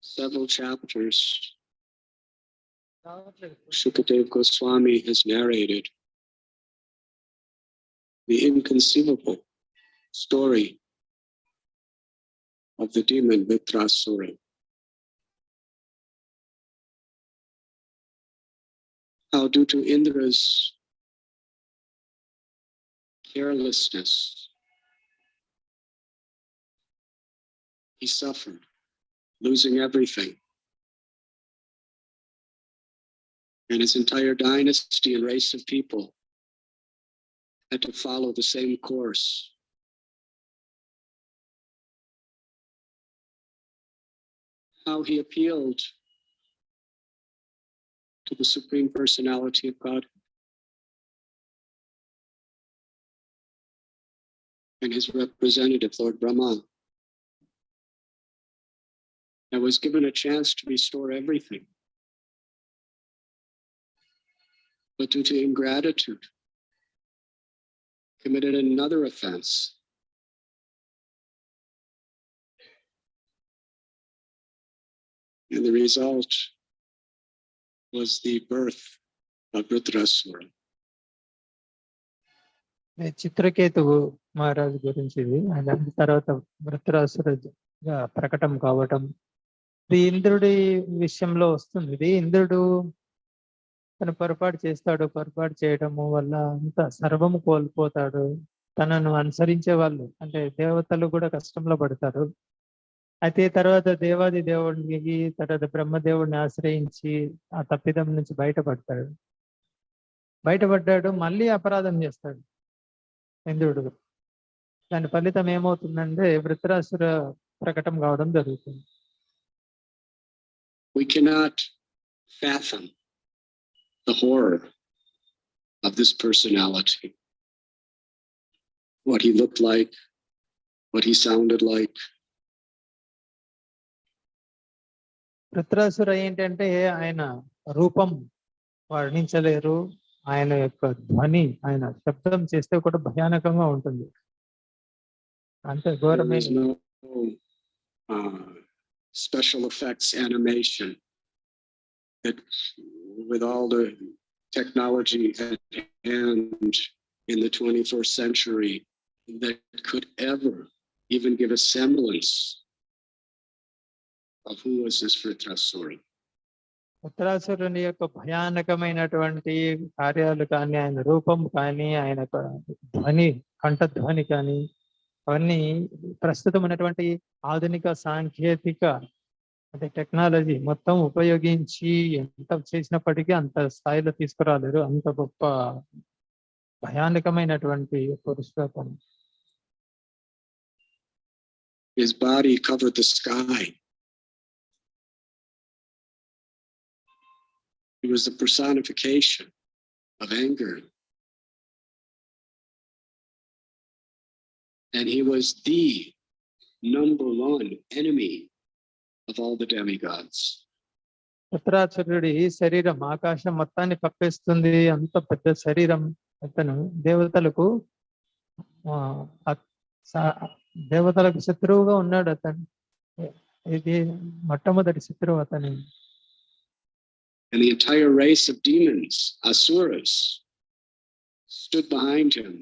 several chapters, Shukadev Goswami has narrated the inconceivable story of the demon Vritrasura. How due to Indra's carelessness, he suffered, losing everything. And his entire dynasty and race of people had to follow the same course. How he appealed to the Supreme Personality of God and his representative, Lord Brahma, and was given a chance to restore everything. But due to ingratitude, committed another offense. And the result was the birth of Vritrasura. చిత్రకేతువు మహారాజు గురించి ఇది. దాని తర్వాత వృత్రాసురుగా ప్రకటన కావటం ఇది ఇంద్రుడి విషయంలో వస్తుంది. ఇది ఇంద్రుడు తను పొరపాటు చేస్తాడు, పొరపాటు చేయడము వల్ల అంత సర్వము కోల్పోతాడు. తనను అనుసరించే వాళ్ళు అంటే దేవతలు కూడా కష్టంలో పడతారు. అయితే తర్వాత దేవాది దేవుడికి తర్వాత బ్రహ్మదేవుడిని ఆశ్రయించి ఆ తప్పిదం నుంచి బయటపడ్డాడు. మళ్ళీ అపరాధం చేస్తాడు ఇంద్రుడు. దాని ఫలితం ఏమవుతుందంటే వృత్రాసుర ప్రకటన కావడం జరుగుతుంది. We cannot fathom the horror of this personality. What he looked like, what he sounded like. Vritrasura ఏంటంటే ఆయన రూపం వర్ణించలేరు. ఆయన యొక్క ధ్వని, ఆయన శబ్దం చేస్తే కూడా భయానకంగా ఉంటుంది. అంతే ఘోరమైన special effects animation that with all the technology at hand in the 21st century that could ever even give a semblance of who was this Vritrasura. వృత్రాసురుని యొక్క భయానకమైనటువంటి కార్యాలు కానీ, ఆయన రూపం కానీ, ఆయన ధ్వని, కంఠధ్వని కానీ అవన్నీ ప్రస్తుతం ఉన్నటువంటి ఆధునిక సాంకేతిక అంటే టెక్నాలజీ మొత్తం ఉపయోగించి ఎంత చేసినప్పటికీ అంత స్థాయిలో తీసుకురాలేరు. అంత గొప్ప భయానకమైనటువంటి Purushottam. His body covered the sky. He was the personification of anger. And he was the number one enemy of all the demigods. వృత్రాసురుడి శరీరం ఆకాశం మొత్తాన్ని కప్పేస్తుంది. అంత పెద్ద శరీరం. అతను దేవతలకు శత్రువుగా ఉన్నాడు. అతను ఇది మొట్టమొదటి శత్రువు అతని. And the entire race of demons, asuras, stood behind him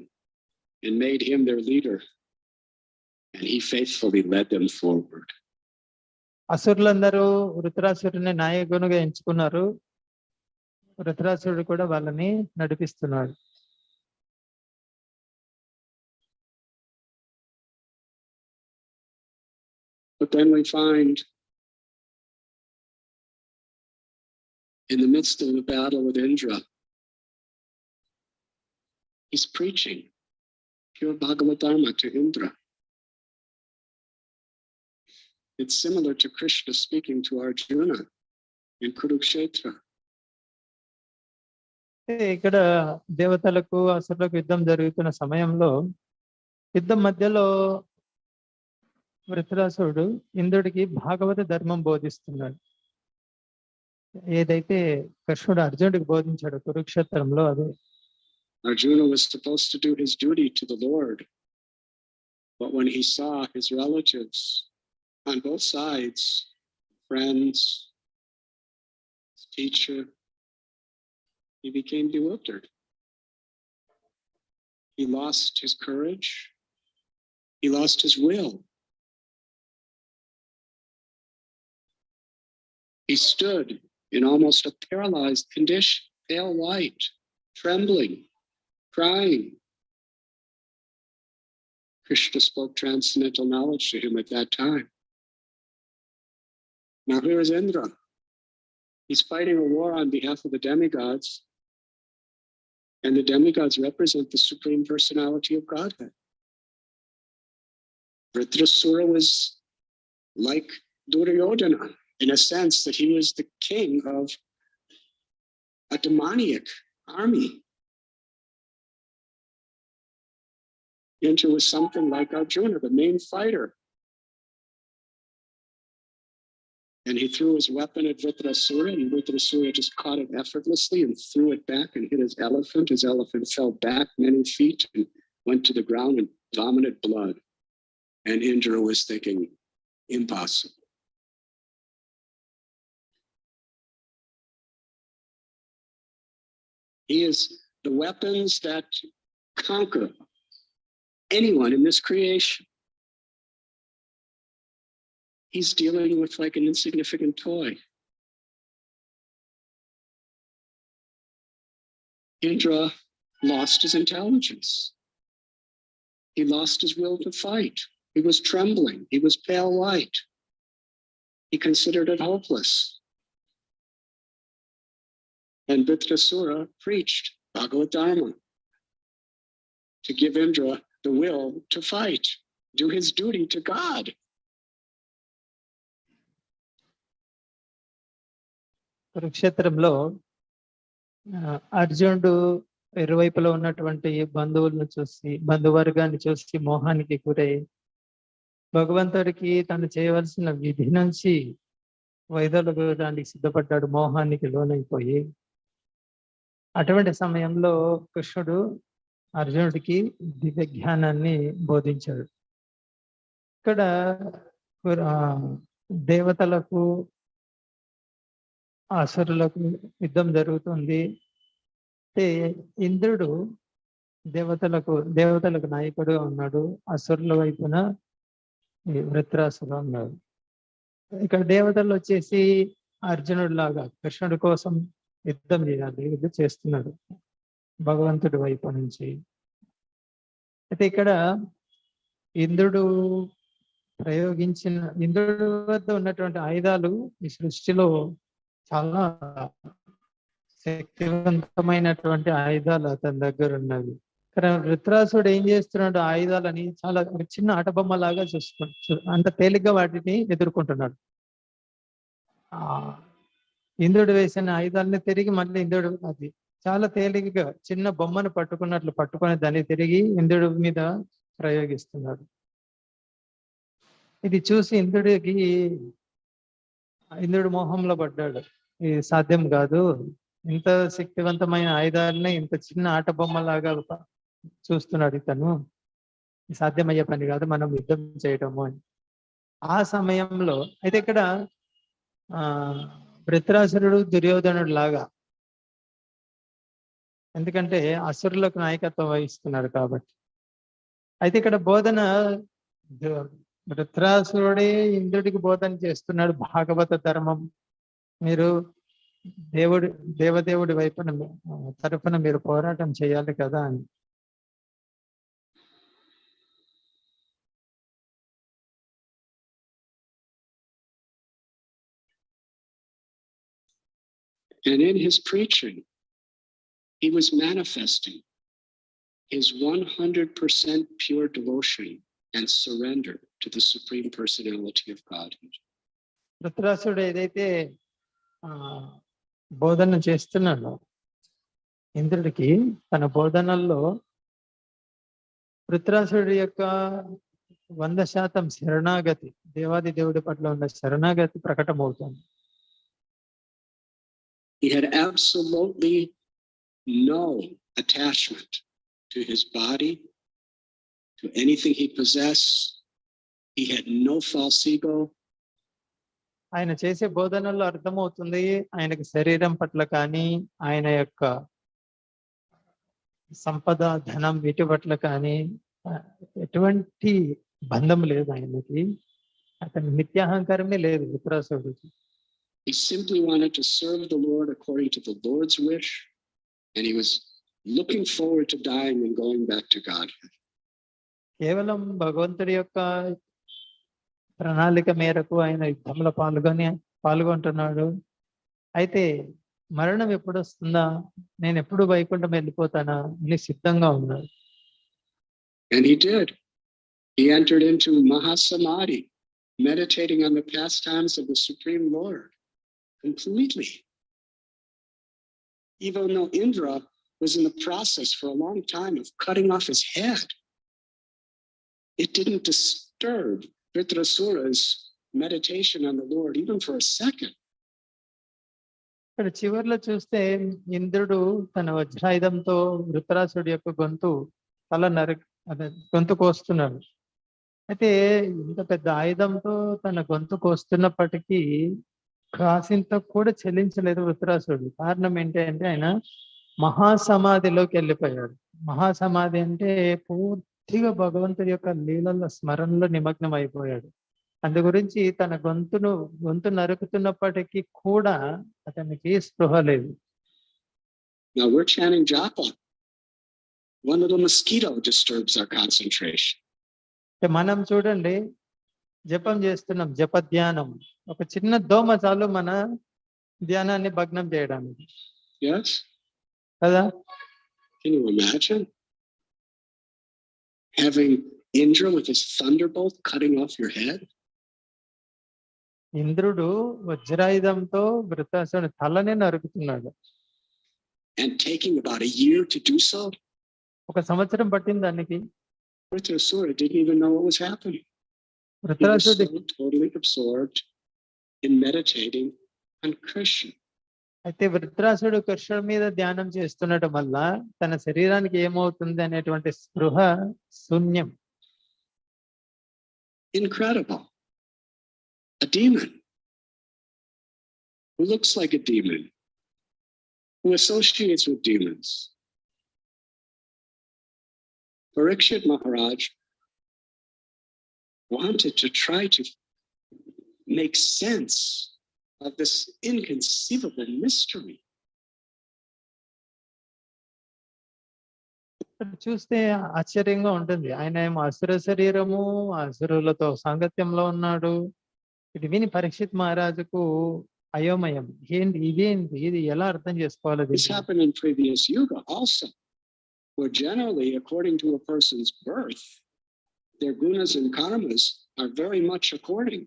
and made him their leader. And he faithfully led them forward. అసురులందరూ వృత్రాసురుని నాయకునిగా ఎంచుకున్నారు. వృత్రాసురుడు కూడా వాళ్ళని నడిపిస్తున్నాడు. But then we find in the midst of the battle with Indra, he's preaching pure Bhagavad Dharma to Indra. It's similar to Krishna speaking to Arjuna in Kurukshetra. ఇక్కడ దేవతలకు అసురులకు యుద్ధం జరుగుతున్న సమయంలో యుద్ధం మధ్యలో వృత్రాసురుడు ఇంద్రుడికి భాగవత ధర్మం బోధిస్తున్నాడు. ఏదైతే కృష్ణుడు అర్జునుడికి బోధించాడు కురుక్షేత్రంలో అదే. Arjuna was supposed to do his duty to the Lord, but when he saw his relatives on both sides friends, his teacher, he became bewildered. He lost his courage. He lost his will. He stood in almost a paralyzed condition, pale white, trembling, crying. Krishna spoke transcendental knowledge to him at that time. Now here is Indra. He's fighting a war on behalf of the demigods, and the demigods represent the Supreme Personality of Godhead. Vritrasura was like Duryodhana, in a sense that he was the king of a demoniac army. Indra was something like Arjuna, the main fighter. And he threw his weapon at Vritrasura, and Vritrasura just caught it effortlessly and threw it back and hit his elephant. His elephant fell back many feet and went to the ground and vomited blood. And Indra was thinking, impossible. He is the weapons that conquer anyone in this creation. He's dealing with like an insignificant toy. Indra lost his intelligence. He lost his will to fight. He was trembling. He was pale white. He considered it hopeless. And Vritrasura preached Bhagavad Dharma to give Indra the will to fight, do his duty to God. కురుక్షేత్రంలో అర్జునుడు ఇరువైపులో ఉన్నటువంటి బంధువులను చూసి, బంధువర్గాన్ని చూసి మోహానికి గురై భగవంతుడికి తను చేయవలసిన విధి నుంచి వైదొలగడానికి సిద్ధపడ్డాడు, మోహానికి లోనైపోయి. అటువంటి సమయంలో కృష్ణుడు అర్జునుడికి దివ్య జ్ఞానాన్ని బోధించాడు. ఇక్కడ దేవతలకు అసురులకు యుద్ధం జరుగుతుంది. అంటే ఇంద్రుడు దేవతలకు నాయకుడుగా ఉన్నాడు, అసురుల వైపున వృత్రాసుడు ఉన్నాడు. ఇక్కడ దేవతలు వచ్చేసి అర్జునుడు లాగా కృష్ణుడి కోసం యుద్ధం చేస్తున్నాడు భగవంతుడి వైపు నుంచి. అయితే ఇక్కడ ఇంద్రుడు వద్ద ఉన్నటువంటి ఆయుధాలు ఈ సృష్టిలో చాలా శక్తివంతమైనటువంటి ఆయుధాలు అతని దగ్గర ఉన్నవి. కానీ వృత్రాసుడు ఏం చేస్తున్నాడు, ఆయుధాలని చాలా చిన్న ఆటబొమ్మ లాగా అంత తేలిగ్గా వాటిని ఎదుర్కొంటున్నాడు. ఇంద్రుడు వేసిన ఆయుధాలని తిరిగి మళ్ళీ ఇంద్రుడు అది చాలా తేలికగా చిన్న బొమ్మను పట్టుకొని దాన్ని తిరిగి ఇంద్రుడి మీద ప్రయోగిస్తున్నాడు. ఇది చూసి ఇంద్రుడు మోహంలో పడ్డాడు. ఇది సాధ్యం కాదు, ఇంత శక్తివంతమైన ఆయుధాలని ఇంత చిన్న ఆట బొమ్మలాగా చూస్తున్నాడు ఇతను, సాధ్యమయ్యే పని కాదు మనం యుద్ధం చేయటము అని. ఆ సమయంలో అయితే ఇక్కడ వృత్రాసురుడు దుర్యోధనుడు లాగా, ఎందుకంటే అసురులకు నాయకత్వం వహిస్తున్నాడు కాబట్టి. అయితే ఇక్కడ బోధన వృత్రాసురుడే ఇంద్రుడికి బోధన చేస్తున్నాడు, భాగవత ధర్మం మీరు దేవదేవుడి వైపున తరఫున మీరు పోరాటం చేయాలి కదా అని. And in his preaching, he was manifesting his 100% pure devotion and surrender to the Supreme Personality of Godhead. వృత్రాసురుడు ఏదైతే బోధన చేస్తున్నాడు ఇంద్రుడికి, తన బోధనల్లో వృత్రాసురుడి యొక్క 100% శరణాగతి, దేవాది దేవుడి పట్ల ఉన్న శరణాగతి ప్రకటమవుతుంది. He had absolutely no attachment to his body, to anything he possessed. He had no false ego. ఆయన చేసే బోధనల్లో అర్థమవుతుంది ఆయనకి శరీరం పట్ల కానీ ఆయన యొక్క సంపద ధనం వీటి పట్ల కానీ ఎటువంటి బంధం లేదు ఆయనకి. అతని నిత్యాహంకారమే లేదు వృత్రాసుడికి. He simply wanted to serve the Lord according to the Lord's wish, and he was looking forward to dying and going back to God. కేవలం భగవంతుడి యొక్క ప్రణాళిక మేరకు ఆయన యుద్ధంలో పాల్గొంటున్నాడు. అయితే మరణం ఎప్పుడు వస్తుందా, నేను ఎప్పుడు వైకుంఠం వెళ్ళిపోతానా అని సిద్ధంగా ఉన్నాడు. And he did. He entered into Mahasamadhi, meditating on the pastimes of the Supreme Lord completely. Even though Indra was in the process for a long time of cutting off his head, it didn't disturb Vritrasura's meditation on the Lord even for a second. ఇక్కడ చివరిలో చూస్తే ఇంద్రుడు తన వజ్రాయుధంతో వృత్రాసుడి యొక్క గొంతు కోస్తున్నాడు. అయితే ఇంత పెద్ద ఆయుధంతో తన గొంతు కోస్తున్నప్పటికీ కాసింత కూడా చెల్లించలేదు వృత్రాసుడు. కారణం ఏంటంటే ఆయన మహాసమాధిలోకి వెళ్ళిపోయాడు. మహాసమాధి అంటే పూర్తిగా భగవంతుడి యొక్క లీలల స్మరణలో నిమగ్నం అయిపోయాడు. అందు గురించి తన గొంతు నరుకుతున్నప్పటికీ కూడా అతనికి స్పృహ లేదు. Now we're chanting japa. One little mosquito disturbs our concentration. మనం చూడండి జపం చేస్తున్నాం, జప ధ్యానం. ఒక చిన్న దోమ చాలు మన ధ్యానాన్ని భగ్నం చేయడానికి. Yes. కదా? Can you imagine having Indra with his thunderbolt cutting off your head? ఇంద్రుడు వజ్రాయుధంతో వృత్రాసుడి తలనే నరుకుతున్నాడు. And taking about a year to do so. ఒక సంవత్సరం పట్టింది దానికి. Vritrasura didn't even know what was happening. వృత్రాసుడి He was so totally absorbed in meditating on Krishna. అయితే వృత్రాసుడు కృష్ణుడి మీద ధ్యానం చేస్తుండటం వల్ల తన శరీరానికి ఏమవుతుంది అనేటువంటి స్పృహ శూన్యం. Incredible. A demon who looks like a demon, who associates with demons. Parikshit Maharaj wanted to try to make sense of this inconceivable mystery. చూస్తే ఆశ్చర్యంగా ఉంటుంది. ఆయన ఏమో అసుర శరీరము, అసురులతో సాంగత్యంలో ఉన్నాడు. ఇది విని పరీక్షిత్ మహారాజుకు అయోమయం. ఇదేంటి, ఇది ఎలా అర్థం చేసుకోవాలి? This happened in previous yuga also, where generally, according to a person's birth, their gunas and karmas are very much according.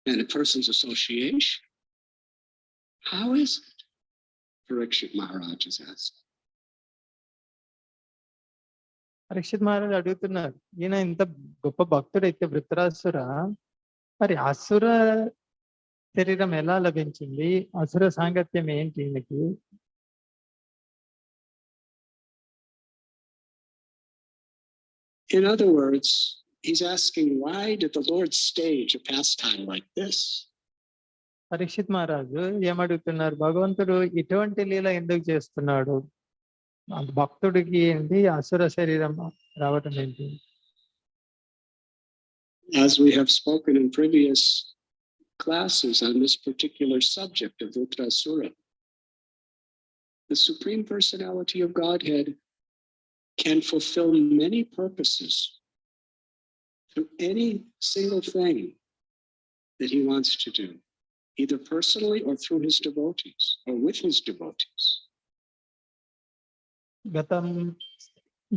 And a person's association, how is it? Parikshit Maharaj is asked. Parikshit మహారాజు అడుగుతున్నారు, ఈయన ఇంత గొప్ప భక్తుడైతే వృత్రాసుర, మరి అసుర శరీరం ఎలా లభించింది? అసుర సాంగత్యం ఏంటి ఈయనకి? In other words, he's asking, why did the Lord stage a pastime like this? Parikshit మహారాజు ఏమడుగుతున్నారు, భగవంతుడు ఇటువంటి లీల ఎందుకు చేస్తున్నాడు? భక్తుడికి ఏంటి అసుర శరీరం రావటం ఏంటి? As we have spoken in previous classes on this particular subject of Vritrasura, the Supreme Personality of Godhead can fulfill many purposes through any single thing that he wants to do, either personally or through his devotees or with his devotees.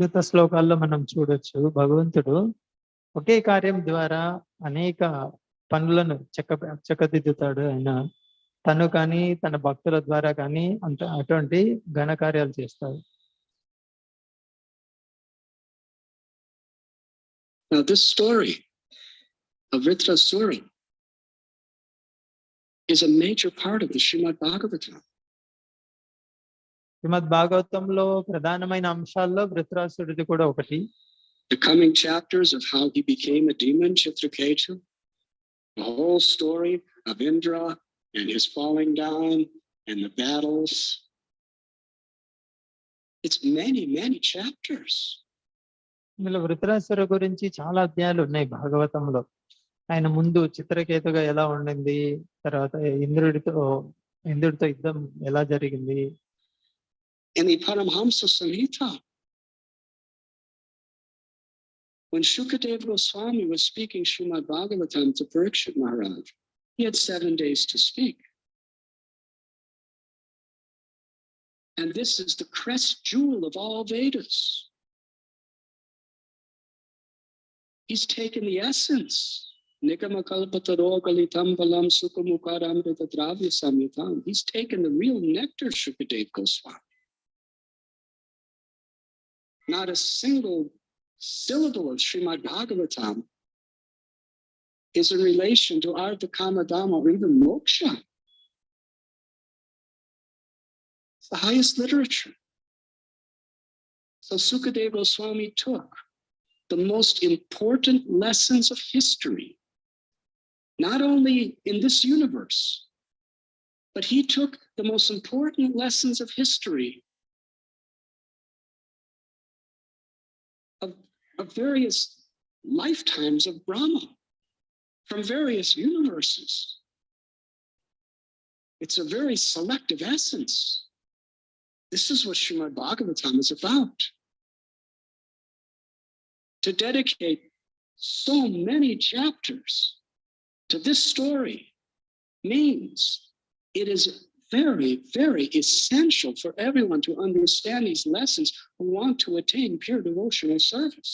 గత శ్లోకాల్లో మనం చూడొచ్చు, భగవంతుడు ఒకే కార్యం ద్వారా అనేక పనులను చక్కదిద్దుతాడు. ఆయన తను కానీ తన భక్తుల ద్వారా కానీ అటువంటి ఘనకార్యాలు చేస్తాడు. Now this story of Vritrasura is a major part of the Srimad Bhagavatam. శ్రీమద్ భాగవతంలో ప్రధానమైన అంశాల్లో వృత్రాసుడిది కూడా ఒకటి. The coming chapters of how he became a demon, Chitraketu, the whole story of Indra and his falling down and the battles. It's many, many chapters. ఇందులో వృత్రాసుర గురించి చాలా అధ్యాయాలు ఉన్నాయి భాగవతంలో. ఆయన ముందు చిత్రకేతుగా ఎలా ఉండింది, తర్వాత ఇంద్రుడితో యుద్ధం ఎలా జరిగింది. In the Paramhamsa Samhita, when Shukadeva Goswami was speaking Srimad Bhagavatam to Parikshit Maharaj, he had 7 days to speak. And this is the crest jewel of all Vedas. He's taken the essence. He's taken the real nectar, Shukadeva Goswami. Not a single syllable of Srimad Bhagavatam is in relation to Artha Kama Dhamma or even moksha. It's the highest literature. So Sukadeva Goswami took the most important lessons of history, not only in this universe, but he took the most important lessons of history of various lifetimes of Brahma from various universes. It's a very selective essence. This is what Srimad Bhagavatam is about. To dedicate so many chapters to this story means it is very, very essential for everyone to understand these lessons who want to attain pure devotional service.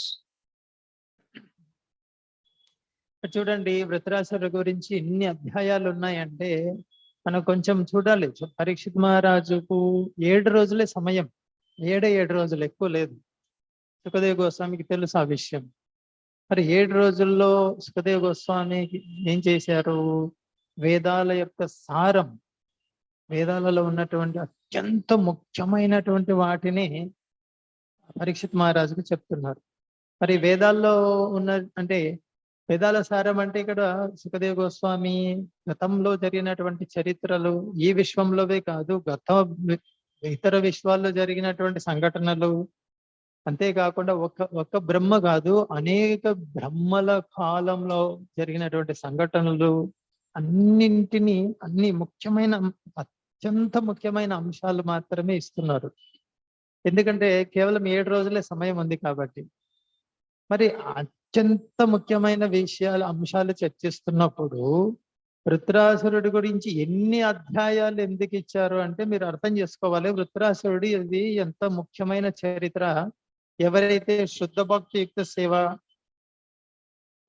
చూడండి, వృత్రాసుర గురించి ఎన్ని అధ్యాయాలు ఉన్నాయంటే మనం కొంచెం చూడాలి. పరీక్షిత్ మహారాజుకు 7 రోజులే సమయం, 7 రోజులు, ఎక్కువ లేదు. సుఖదేవ్ గోస్వామికి తెలుసు ఆ విషయం. మరి 7 రోజుల్లో సుఖదేవ్ గోస్వామి ఏం చేశారు? వేదాల యొక్క సారం, వేదాలలో ఉన్నటువంటి అత్యంత ముఖ్యమైనటువంటి వాటిని పరీక్షిత్ మహారాజుకు చెప్తున్నారు. మరి వేదాల్లో ఉన్న అంటే వేదాల సారం అంటే ఇక్కడ సుఖదేవ్ గోస్వామి గతంలో జరిగినటువంటి చరిత్రలు, ఈ విశ్వంలోవే కాదు ఇతర విశ్వాల్లో జరిగినటువంటి సంఘటనలు, అంతేకాకుండా ఒక బ్రహ్మ కాదు అనేక బ్రహ్మల కాలంలో జరిగినటువంటి సంఘటనలు అన్నింటినీ, అన్ని అత్యంత ముఖ్యమైన అంశాలు మాత్రమే ఇస్తున్నారు. ఎందుకంటే కేవలం 7 రోజులే సమయం ఉంది కాబట్టి. మరి అత్యంత ముఖ్యమైన అంశాలు చర్చిస్తున్నప్పుడు వృత్రాసురుడి గురించి ఎన్ని అధ్యాయాలు ఎందుకు ఇచ్చారు అంటే మీరు అర్థం చేసుకోవాలి. వృత్రాసురుడి ఇది ఎంత ముఖ్యమైన చరిత్ర. ఎవరైతే శుద్ధ భక్తియుక్త సేవ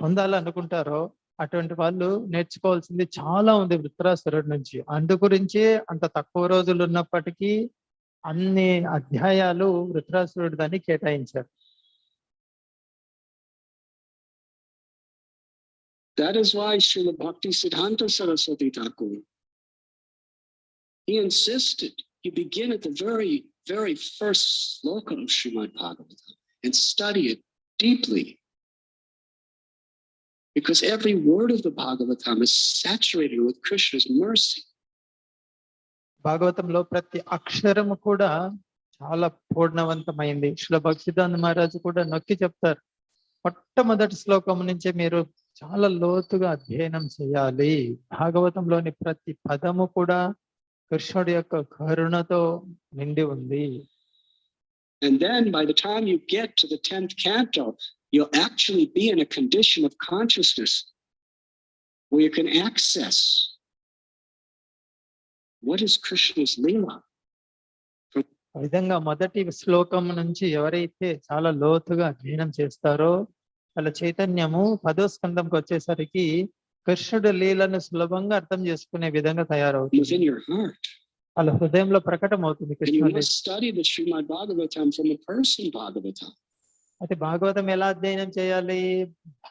పొందాలనుకుంటారో అటువంటి వాళ్ళు నేర్చుకోవాల్సింది చాలా ఉంది వృత్రాసురుడి నుంచి. అందు గురించే అంత తక్కువ రోజులు ఉన్నప్పటికీ అన్ని అధ్యాయాలు వృత్రాసురుడి దాన్ని కేటాయించారు. That is why Srila Bhakti Siddhanta Saraswati Thakur, he insisted you begin at the very, very first sloka of Srimad Bhagavatam and study it deeply. Because every word of the Bhagavatam is saturated with Krishna's mercy. భాగవతంలో ప్రతి అక్షరము కూడా చాలా పూర్ణవంతమైంది. శ్రీల భక్తిదాన్ మహారాజు కూడా నొక్కి చెప్తారు, మొట్టమొదటి శ్లోకం నుంచే మీరు చాలా లోతుగా అధ్యయనం చేయాలి. భాగవతంలోని ప్రతి పదము కూడా కృష్ణుడి యొక్క కరుణతో నిండి ఉంది. And then by the time you get to the 10th canto, you'll actually be in a condition of consciousness where you can access what is Krishna's Leela. ఆ విధంగా మొదటి శ్లోకం నుంచి ఎవరైతే చాలా లోతుగా అధ్యయనం చేస్తారో వాళ్ళ చైతన్యము 10వ స్కందంకి వచ్చేసరికి కృష్ణుడి లీలను సులభంగా అర్థం చేసుకునే విధంగా తయారవుతుంది. వాళ్ళ హృదయంలో ప్రకటన అవుతుంది కృష్ణుడి. అయితే భాగవతం ఎలా అధ్యయనం చేయాలి?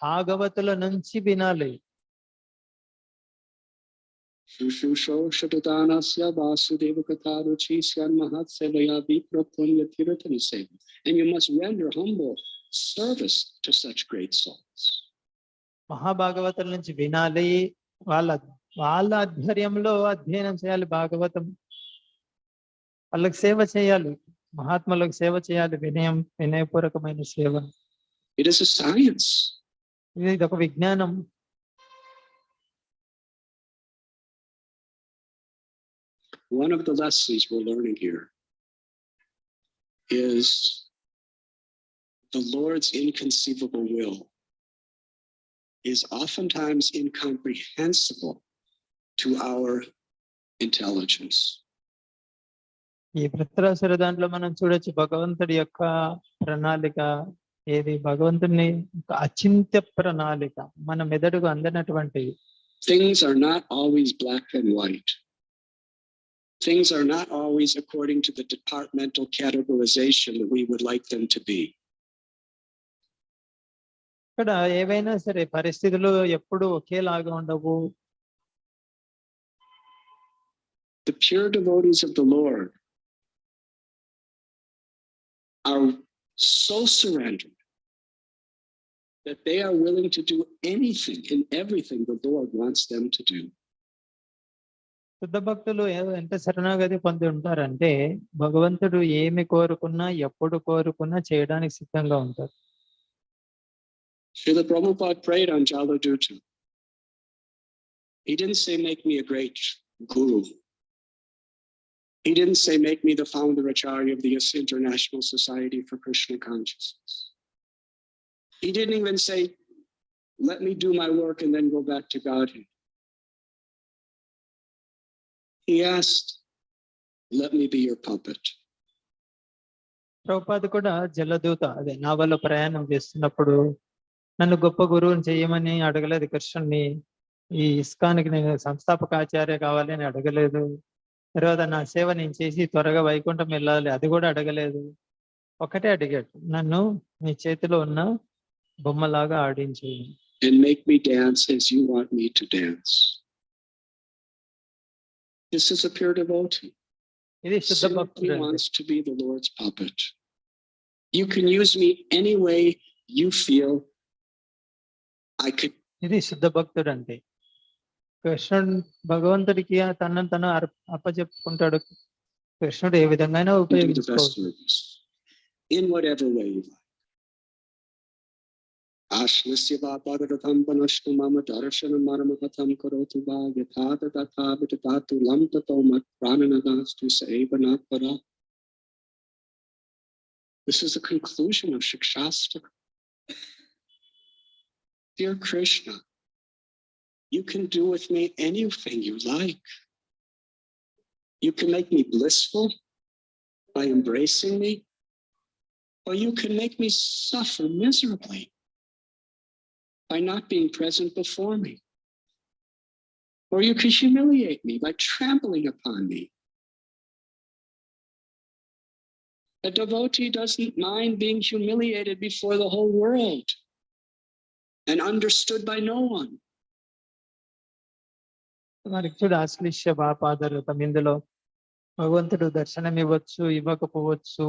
భాగవతుల నుంచి వినాలి. And you must render humble service to such great souls. మహాభాగవతుల నుంచి వినాలి, వాళ్ళ వాళ్ళ ఆధ్వర్యంలో అధ్యయనం చేయాలి భాగవతం, వాళ్ళకి సేవ చేయాలి, మహాత్ములకు సేవ చేయాలి, వినయపూర్వకమైన సేవ. It is a science. ఇది ఒక విజ్ఞానం. One of the lessons we're learning here is the Lord's inconceivable will is oftentimes incomprehensible to our intelligence. ఈ వృత్రాసుర దాంట్లో మనం చూడొచ్చు భగవంతుడి యొక్క ప్రణాళిక ఏది, భగవంతుని అచింత్య ప్రణాళిక మన మెదడుకు అందనటువంటి. Things are not always black and white. Things are not always according to the departmental categorization that we would like them to be. ఇక్కడ ఏవైనా సరే పరిస్థితులు ఎప్పుడు ఒకేలాగా ఉండవు. The pure devotees of the Lord are so surrendered that they are willing to do anything and everything the Lord wants them to do. శుద్ధ భక్తులు ఎంత శరణాగతి పొంది ఉంటారంటే భగవంతుడు ఏమి కోరుకున్నా ఎప్పుడు కోరుకున్నా చేయడానికి సిద్ధంగా ఉంటారు. Srila Prabhupada prayed on Jaladuta. He didn't say, make me a great guru. He didn't say, make me the founder acharya of the International Society for Krishna Consciousness. He didn't even say, let me do my work and then go back to Godhead. He asked, let me be your puppet. Prabhupada కూడా జలదూత అదే నావలో ప్రయాణం చేస్తున్నప్పుడు నన్ను గొప్ప గురువుని చేయమని అడగలేదు కృష్ణుని, ఈ ఇస్కాన్కి నేను సంస్థాపకాచార్య కావాలి అని అడగలేదు, తర్వాత నా సేవ నేను చేసి త్వరగా వైకుంఠం వెళ్ళాలి అది కూడా అడగలేదు. ఒకటే అడిగాడు, నన్ను నీ చేతిలో ఉన్న బొమ్మలాగా ఆడించు. And make me dance as you want me to dance. This is a pure devotee. ఇది శుద్ధ Simply భక్తుడు. wants to be the Lord's puppet. You can use me any way you feel I could. ఇది శుద్ధ భక్తుడు అంటే కృష్ణుడు భగవంతుడికి తనను తను అప్పచెప్పుకుంటాడు. కృష్ణుడు ఏ విధంగా ఉపయోగించుకోవచ్చు in whatever way you like. Ashlasya vapadaratham panashtu mama darshanam maramapatham karotu va yathata tatha vitatatu lam tato mat prananadastu saevanatpara. This is the conclusion of Shikshastra. Dear Krishna, you can do with me anything you like. You can make me blissful by embracing me, or you can make me suffer miserably by not being present before me. Or you can humiliate me by trampling upon me. A devotee doesn't mind being humiliated before the whole world and understood by no one. మనకి చూడు ఆశ్లిష్య బాపాదరుతం, ఇందులో భగవంతుడు దర్శనం ఇవ్వచ్చు ఇవ్వకపోవచ్చు,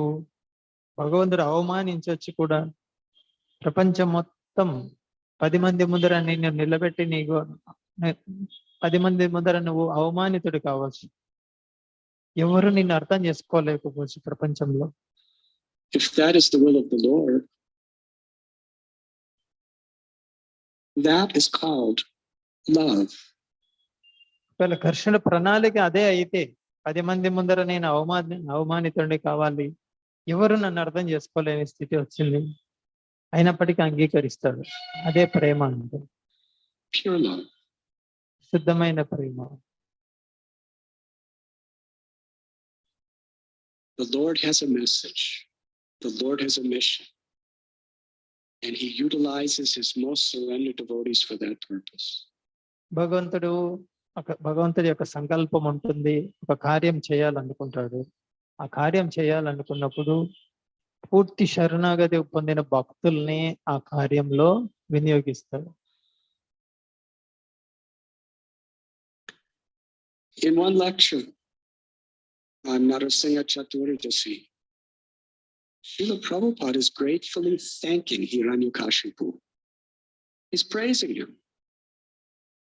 భగవంతుడు అవమానించవచ్చు కూడా. ప్రపంచం మొత్తం 10 మంది ముందర నిన్ను నిలబెట్టి 10 మంది ముందర నువ్వు అవమానితుడు కావచ్చు, ఎవరు నిన్ను అర్థం చేసుకోలేకపోవచ్చు ప్రపంచంలో. If that is the will of the Lord, that is called love. ఒకవేళ కృష్ణుడి ప్రణాళిక అదే అయితే 10 మంది ముందర నేను అవమానితుడిని కావాలి, ఎవరు నన్ను అర్థం చేసుకోలేని స్థితి వచ్చింది, అయినప్పటికీ అంగీకరిస్తాడు. అదే ప్రేమ అంటే Pure love. శుద్ధమైన ప్రేమ. The Lord has a message. The Lord has a mission. And he utilizes his most surrendered devotees for that purpose. భగవంతుడి యొక్క సంకల్పం ఉంటుంది, ఒక కార్యం చేయాలనుకుంటాడు. ఆ కార్యం చేయాలనుకున్నప్పుడు పూర్తి శరణాగతి పొందిన భక్తుల్ని ఆ కార్యంలో వినియోగిస్తాడు. In one lecture on Narasingha Chaturdasi, Srila Prabhupada is gratefully thanking Hiranyakashipu. He's praising him.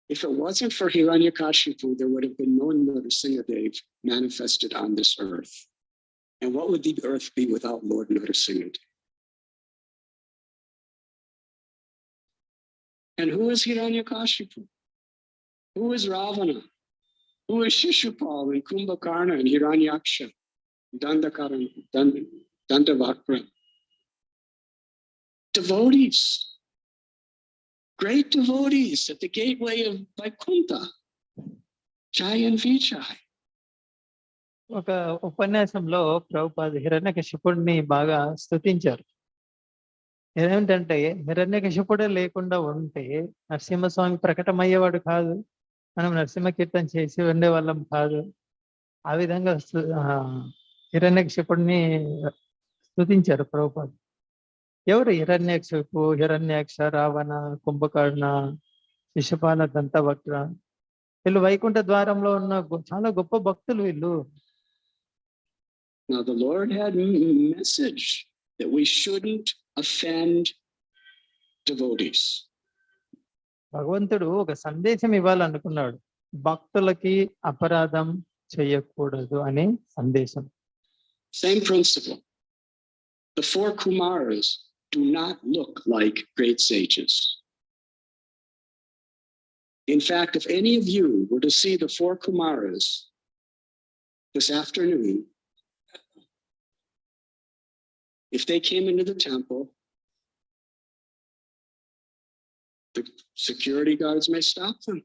If it wasn't for Hiranyakashipu, there would have been no Narasimhadev manifested on this earth. And what would the earth be without Lord Narasimhadev? And who is Hiranyakashipu? Who is Ravana? Who is Shishupal and Kumbhakarna and Hiranyaksha, Dandavakra? Devotees, great devotees at the gateway of Vaikuntha, Jai and Vijay. ఒక ఉపన్యాసంలో ప్రభుపాద హిరణ్యకశిపుడిని బాగా స్తుతించారు. ఏమిటంటే హిరణ్యకశిపుడే లేకుండా ఉంటే నరసింహస్వామి ప్రకటమయ్యేవాడు కాదు, మనం నరసింహ కీర్తన చేసి ఉండేవాళ్ళం కాదు. ఆ విధంగా హిరణ్యకశిపుడిని స్తుతించారు ప్రభుపాద. ఎవరు హిరణ్యకశిపు, హిరణ్యాక్ష, రావణ, కుంభకర్ణ, శిశుపాల, దంతవక్ర, వీళ్ళు వైకుంఠ ద్వారంలో ఉన్న చాలా గొప్ప భక్తులు వీళ్ళు. Now the Lord had a message that we shouldn't offend devotees. భగవంతుడు ఒక సందేశం ఇవ్వాలనుకున్నాడు, భక్తులకి అపరాధం చేయకూడదు అనే సందేశం. Same principle. The four Kumaras do not look like great sages. In fact, if any of you were to see the four Kumaras this afternoon, if they came into the temple, the security guards may stop them.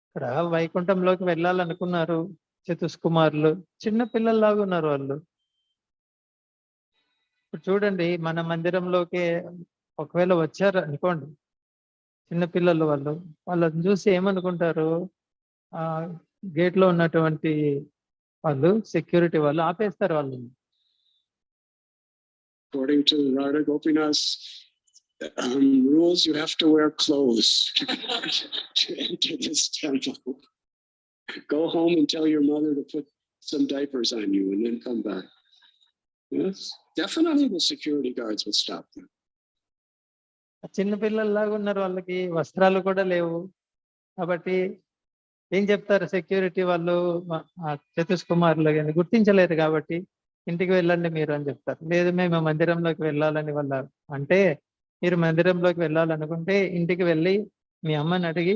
ఇక్కడ వైకుంఠంలోకి వెళ్ళాలనుకున్నారు చతుష్కుమారులు, చిన్న పిల్లల్లాగా ఉన్నారు వాళ్ళు. ఇప్పుడు చూడండి, మన మందిరంలోకి ఒకవేళ వచ్చారు అనుకోండి చిన్న పిల్లలు, వాళ్ళని చూసి ఏమనుకుంటారు, గేట్ లో ఉన్నటువంటి వాళ్ళు సెక్యూరిటీ వాళ్ళు ఆపేస్తారు వాళ్ళని. According to Radha Gopinath's rules, you have to wear clothes to enter this temple. Go home and tell your mother to put some diapers on you and then come back. Yes, definitely the security guards will stop them. చిన్న పిల్లల్లాగా ఉన్నారు, వాళ్ళకి వస్త్రాలు కూడా లేవు. కాబట్టి ఏం చెప్తారు security వాళ్ళు, చతుష్కుమారులు కానీ గుర్తించలేరు కాబట్టి ఇంటికి వెళ్ళండి మీరు అని చెప్తారు. లేదు మేము మందిరంలోకి వెళ్ళాలని వాళ్ళ అంటే, మీరు మందిరంలోకి వెళ్ళాలనుకుంటే ఇంటికి వెళ్ళి మీ అమ్మని అడిగి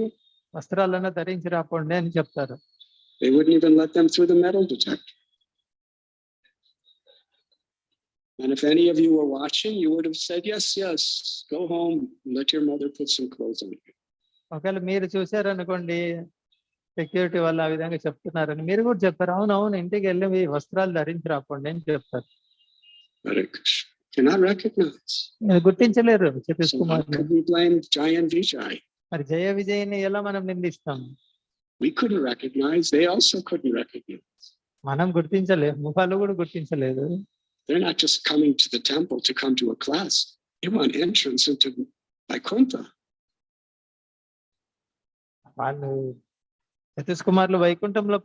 వస్త్రాలను ధరించి రాపోండి అని చెప్తారు. They wouldn't even let them through the metal detector. And if any of you were watching, you would have said, yes, go home, let your mother put some clothes on you. ఒకవేళ మీరు చూసారనుకోండి, security వాళ్ళు ఆ విధంగా చెప్తున్నారని మీరు కూడా చెప్తారు, అవునవును ఇంటికి వెళ్ళి మీ వస్త్రాలు ధరించి రాపోండి అని చెప్తారు. గుర్తించలేరు చతుష్కుమారులు. మరి జయ విజయ్ని ఎలా మనం నిందిస్తాం? We couldn't recognize, they also couldn't recognize. మనం గుర్తించలేము, వాళ్ళు కూడా గుర్తించలేదు. They're not just coming to the temple to come to a class. They want entrance into Vaikuntha. వాళ్ళు చతుష్కుమారులు వైకుంఠంలో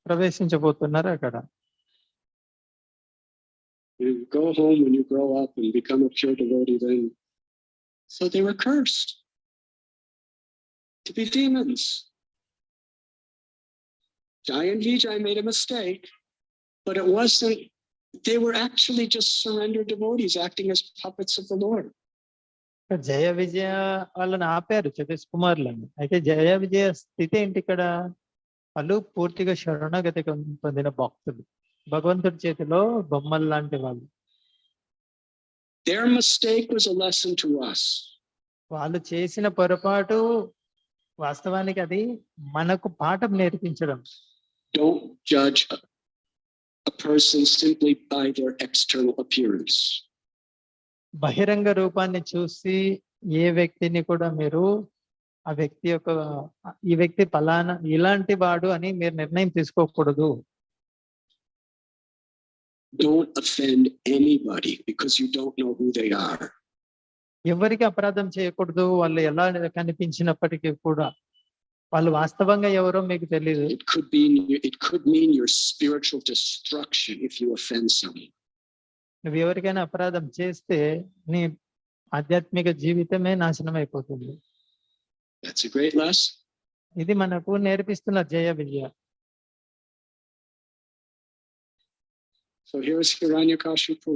ప్రవేశించబోతున్నారు అక్కడ. You go home when you grow up and become a pure devotee then. So they were cursed to be demons. Jai and Vijay made a mistake, but it wasn't, they were actually just surrendered devotees acting as puppets of the Lord. జయ విజయ వాళ్ళని ఆపారు చతుష్కుమారులను. అయితే జయ విజయ స్థితి ఏంటి ఇక్కడ? వాళ్ళు పూర్తిగా శరణాగతి పొందిన భక్తులు, భగవంతుడి చేతిలో బొమ్మలు లాంటి వాళ్ళు. Their mistake was a lesson to us. వాళ్ళు చేసిన పొరపాటు వాస్తవానికి అది మనకు పాఠం నేర్పించడం. Don't judge a person simply by their external appearance. బహిరంగ రూపాన్ని చూసి ఏ వ్యక్తిని కూడా మీరు ఆ వ్యక్తి యొక్క ఈ వ్యక్తి ఫలానా ఇలాంటి వాడు అని మీరు నిర్ణయం తీసుకోకూడదు. Don't offend anybody because you don't know who they are. ఎవరికి అపరాధం చేయకూడదు, వాళ్ళు ఎలా కనిపించినప్పటికీ కూడా. వాళ్ళు వాస్తవంగా ఎవరో మీకు తెలీదు. It could mean your spiritual destruction if you offend someone. నువ్వు ఎవరికైనా అపరాధం చేస్తే నీ ఆధ్యాత్మిక జీవితమే నాశనం అయిపోతుంది. That's a great lesson. ఇది మనకు నేర్పిస్తున్న జయ విజయ. So here's Hiranyakashipu,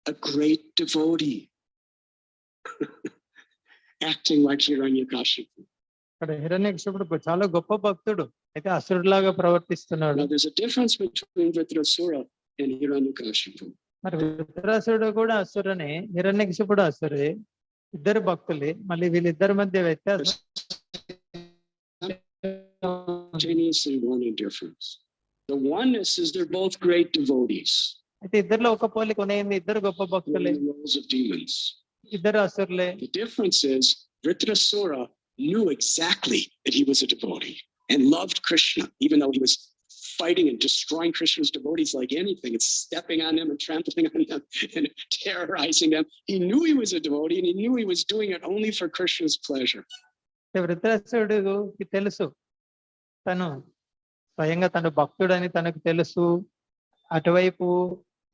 a great devotee, acting like Hiranyakashipu. ఇక్కడ హిరణ్యకశిపుడు చాలా గొప్ప భక్తుడు, అయితే అసురులాగా ప్రవర్తిస్తున్నాడు. Now there's a difference between Vritrasura and Hiranyakashipu. మరి వృత్రాసురుడు కూడా అసురనే, హిరణ్యకశిపుడు అసురే, ఇద్దరు భక్తులే. మళ్ళీ వీళ్ళిద్దరి మధ్య వ్యత్యాసం Simultaneously one in difference. The oneness is they're both great devotees. అయితే ఇద్దరిలో ఒక పోలిక ఉంది, ఇద్దరు గొప్ప భక్తులే, The roles of demons. ఇద్దరు అసురులే. The difference is Vritrasura knew exactly that he was a devotee and loved Krishna, even though he was fighting and destroying Krishna's devotees like anything, and stepping on them and trampling on them and terrorizing them. He knew he was a devotee, and he knew he was doing it only for Krishna's pleasure. వృత్రాసురుడికి తెలుసు, తను స్వయంగా తన భక్తుడని తనకు తెలుసు. అటువైపు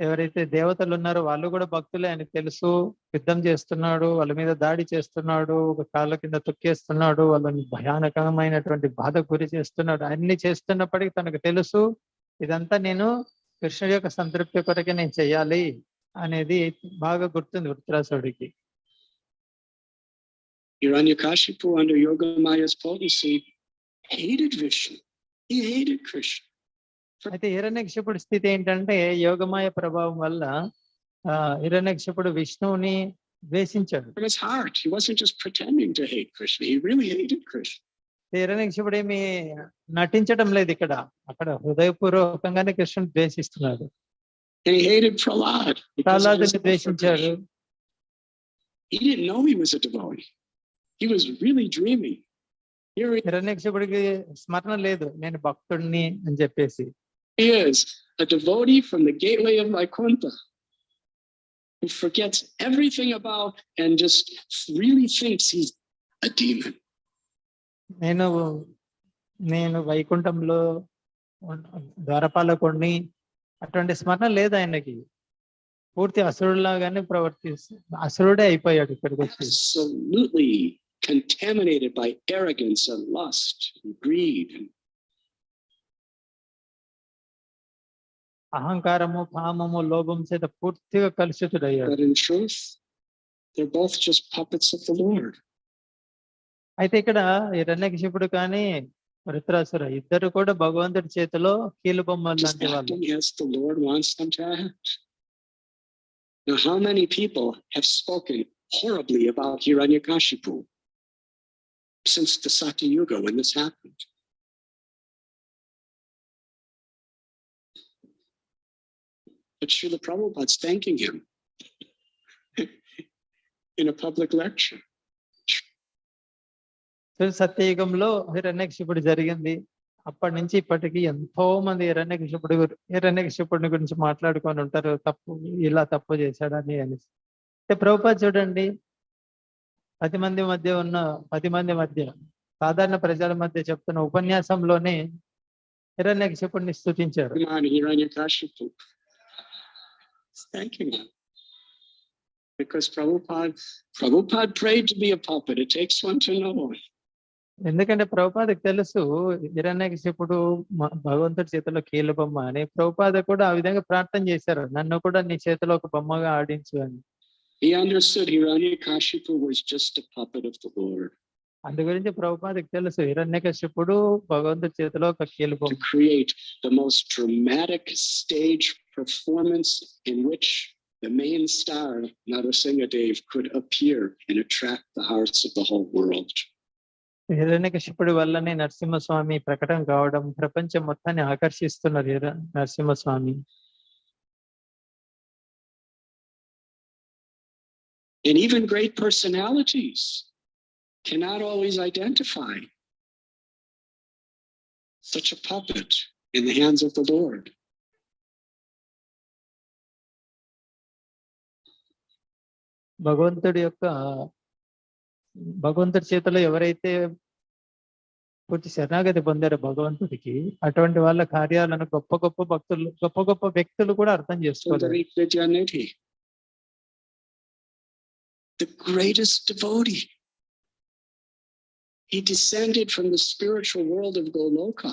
ఎవరైతే దేవతలు ఉన్నారో వాళ్ళు కూడా భక్తులే అని తెలుసు. యుద్ధం చేస్తున్నాడు, వాళ్ళ మీద దాడి చేస్తున్నాడు, ఒక కాళ్ళ కింద తొక్కేస్తున్నాడు, వాళ్ళని భయానకమైనటువంటి బాధకు గురి చేస్తున్నాడు. అన్ని చేస్తున్నప్పటికీ తనకు తెలుసు, ఇదంతా నేను కృష్ణుడి యొక్క సంతృప్తి కొరకే నేను చెయ్యాలి అనేది బాగా గుర్తుంది వృత్రాసురుడికి. Hiranyakashipu, under Yogamaya's potency, hated Vishnu. He hated Krishna. అయితే హిరణ్యకశిపుడి స్థితి ఏంటంటే, యోగమాయ ప్రభావం వల్ల హిరణ్యకశిపుడు విష్ణువుని ద్వేషించాడు. From his heart, he wasn't just pretending to hate Krishna. He really hated Krishna. హిరణ్యకశిపుడు ఏమి నటించడం లేదు ఇక్కడ, అక్కడ హృదయపూర్వకంగానే కృష్ణుని ద్వేషిస్తున్నాడు. And he hated Prahlad. ప్రహ్లాదుని ద్వేషించాడు. He didn't know he was a devotee. He was really dreaming. హిరణ్యకశిపుడికి స్మరణ లేదు, నేను భక్తుడిని అని చెప్పేసి. He is a devotee from the gateway of Vaikuntha, who forgets everything about and just really thinks he's a demon. నేను వైకుంఠంలో ద్వారపాలకుడిని, అటువంటి స్మరణ లేదు ఆయనకి. పూర్తి అసురులాగానే అసురుడే అయిపోయాడు ఇక్కడికి వచ్చి. Absolutely contaminated by arrogance and lust and greed. అహంకారము, కామము, లోభం చేత పూర్తిగా కలుషితుడయ్యాడు. But in truth, they're both just puppets of the Lord. అయితే ఇక్కడ హిరణ్యకశిపుడు కానీ వృత్రాసుర ఇద్దరు కూడా భగవంతుడి చేతిలో కీలుబొమ్మలు లాంటి వాళ్ళు. Yes, the Lord wants them to act. Now, how many people have spoken horribly about Hiranyakashipu since the Satya Yuga when this happened? But Srila Prabhupada's thanking him in a public lecture. సత్యయుగంలో హిరణ్యకశిపుడు జరిగింది. అప్పటి నుంచి ఇప్పటికి ఎంతో మంది హిరణ్యకశిపుడిని గురించి మాట్లాడుకొని ఉంటారు, తప్పు ఇలా తప్పు చేశాడని అనేసి. అంటే ప్రభుపాద చూడండి, 10 మంది మధ్య సాధారణ ప్రజల మధ్య చెప్తున్న ఉపన్యాసంలోనే హిరణ్యకశిపుడిని స్తుతించారు. Thanking him. Because Prabhupada prayed to be a puppet. It takes one to know one. ఎందుకంటే ప్రభుపాదకు తెలుసు హిరణ్యకశిపుడు భగవంతుడి చేతిలో కీలుబొమ్మ అని. ప్రభుపాద కూడా ఆ విధంగా ప్రార్థన చేశారు, నన్ను కూడా నీ చేతిలో ఒక బొమ్మగా ఆడించు అని. He understood Hiranyakashipu was just a puppet of the Lord. అందు గురించి ప్రభుపాదకు తెలుసు హిరణ్యకశిపుడు భగవంతుడి చేతిలో ఒక కీలుబొమ్మ. To create the most dramatic stage performance in which the main star, Narasimhadev, could appear and attract the hearts of the whole world. హిరణ్యకశిపుడి వల్లనే నరసింహస్వామి ప్రకటన కావడం, ప్రపంచం మొత్తాన్ని ఆకర్షిస్తున్నారు Narasimhaswamy. And even great personalities cannot always identify such a puppet in the hands of the Lord. భగవంతుడి చేతిలో ఎవరైతే పూర్తి శరణాగతి పొందారు భగవంతుడికి, అటువంటి వాళ్ళ కార్యాలను గొప్ప గొప్ప భక్తులు, గొప్ప గొప్ప వ్యక్తులు కూడా అర్థం చేసుకోలేరు. Pundarika, the greatest devotee. He descended from the spiritual world of Goloka.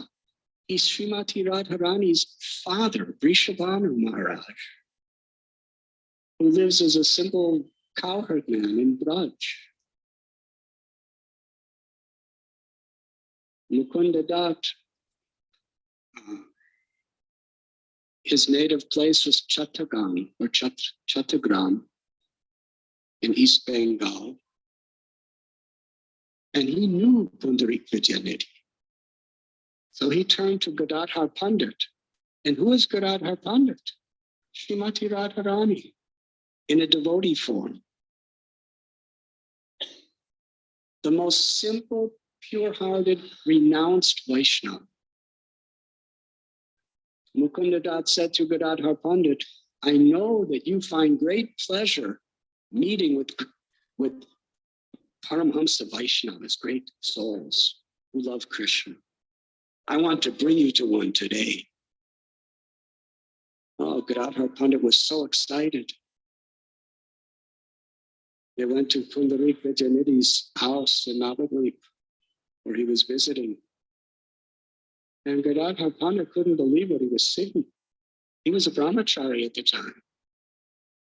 He's Srimati Radharani's father, Vrishabhanu Maharaj, who lives as a simple cowherd man in Braj. Mukunda Dat, his native place was Chattagram or Chattagram in East Bengal. And he knew Pundarik Vidyanidhi. So he turned to Gadadhar Pandit. And who is Gadadhar Pandit? Srimati Radharani in a devotee form. The most simple, pure-hearted, renounced Vaishnava. Mukunda Dat said to Gadadhar Pandit, I know that you find great pleasure meeting with Paramhamsa Vaishnavas, great souls who love Krishna. I want to bring you to one today. Oh, Gadadhar Pandit was so excited. They went to Pundarik Vidyanidhi's house in Navadvip, where he was visiting. And Gadadhar Pandit couldn't believe what he was seeing. He was a brahmachari at the time.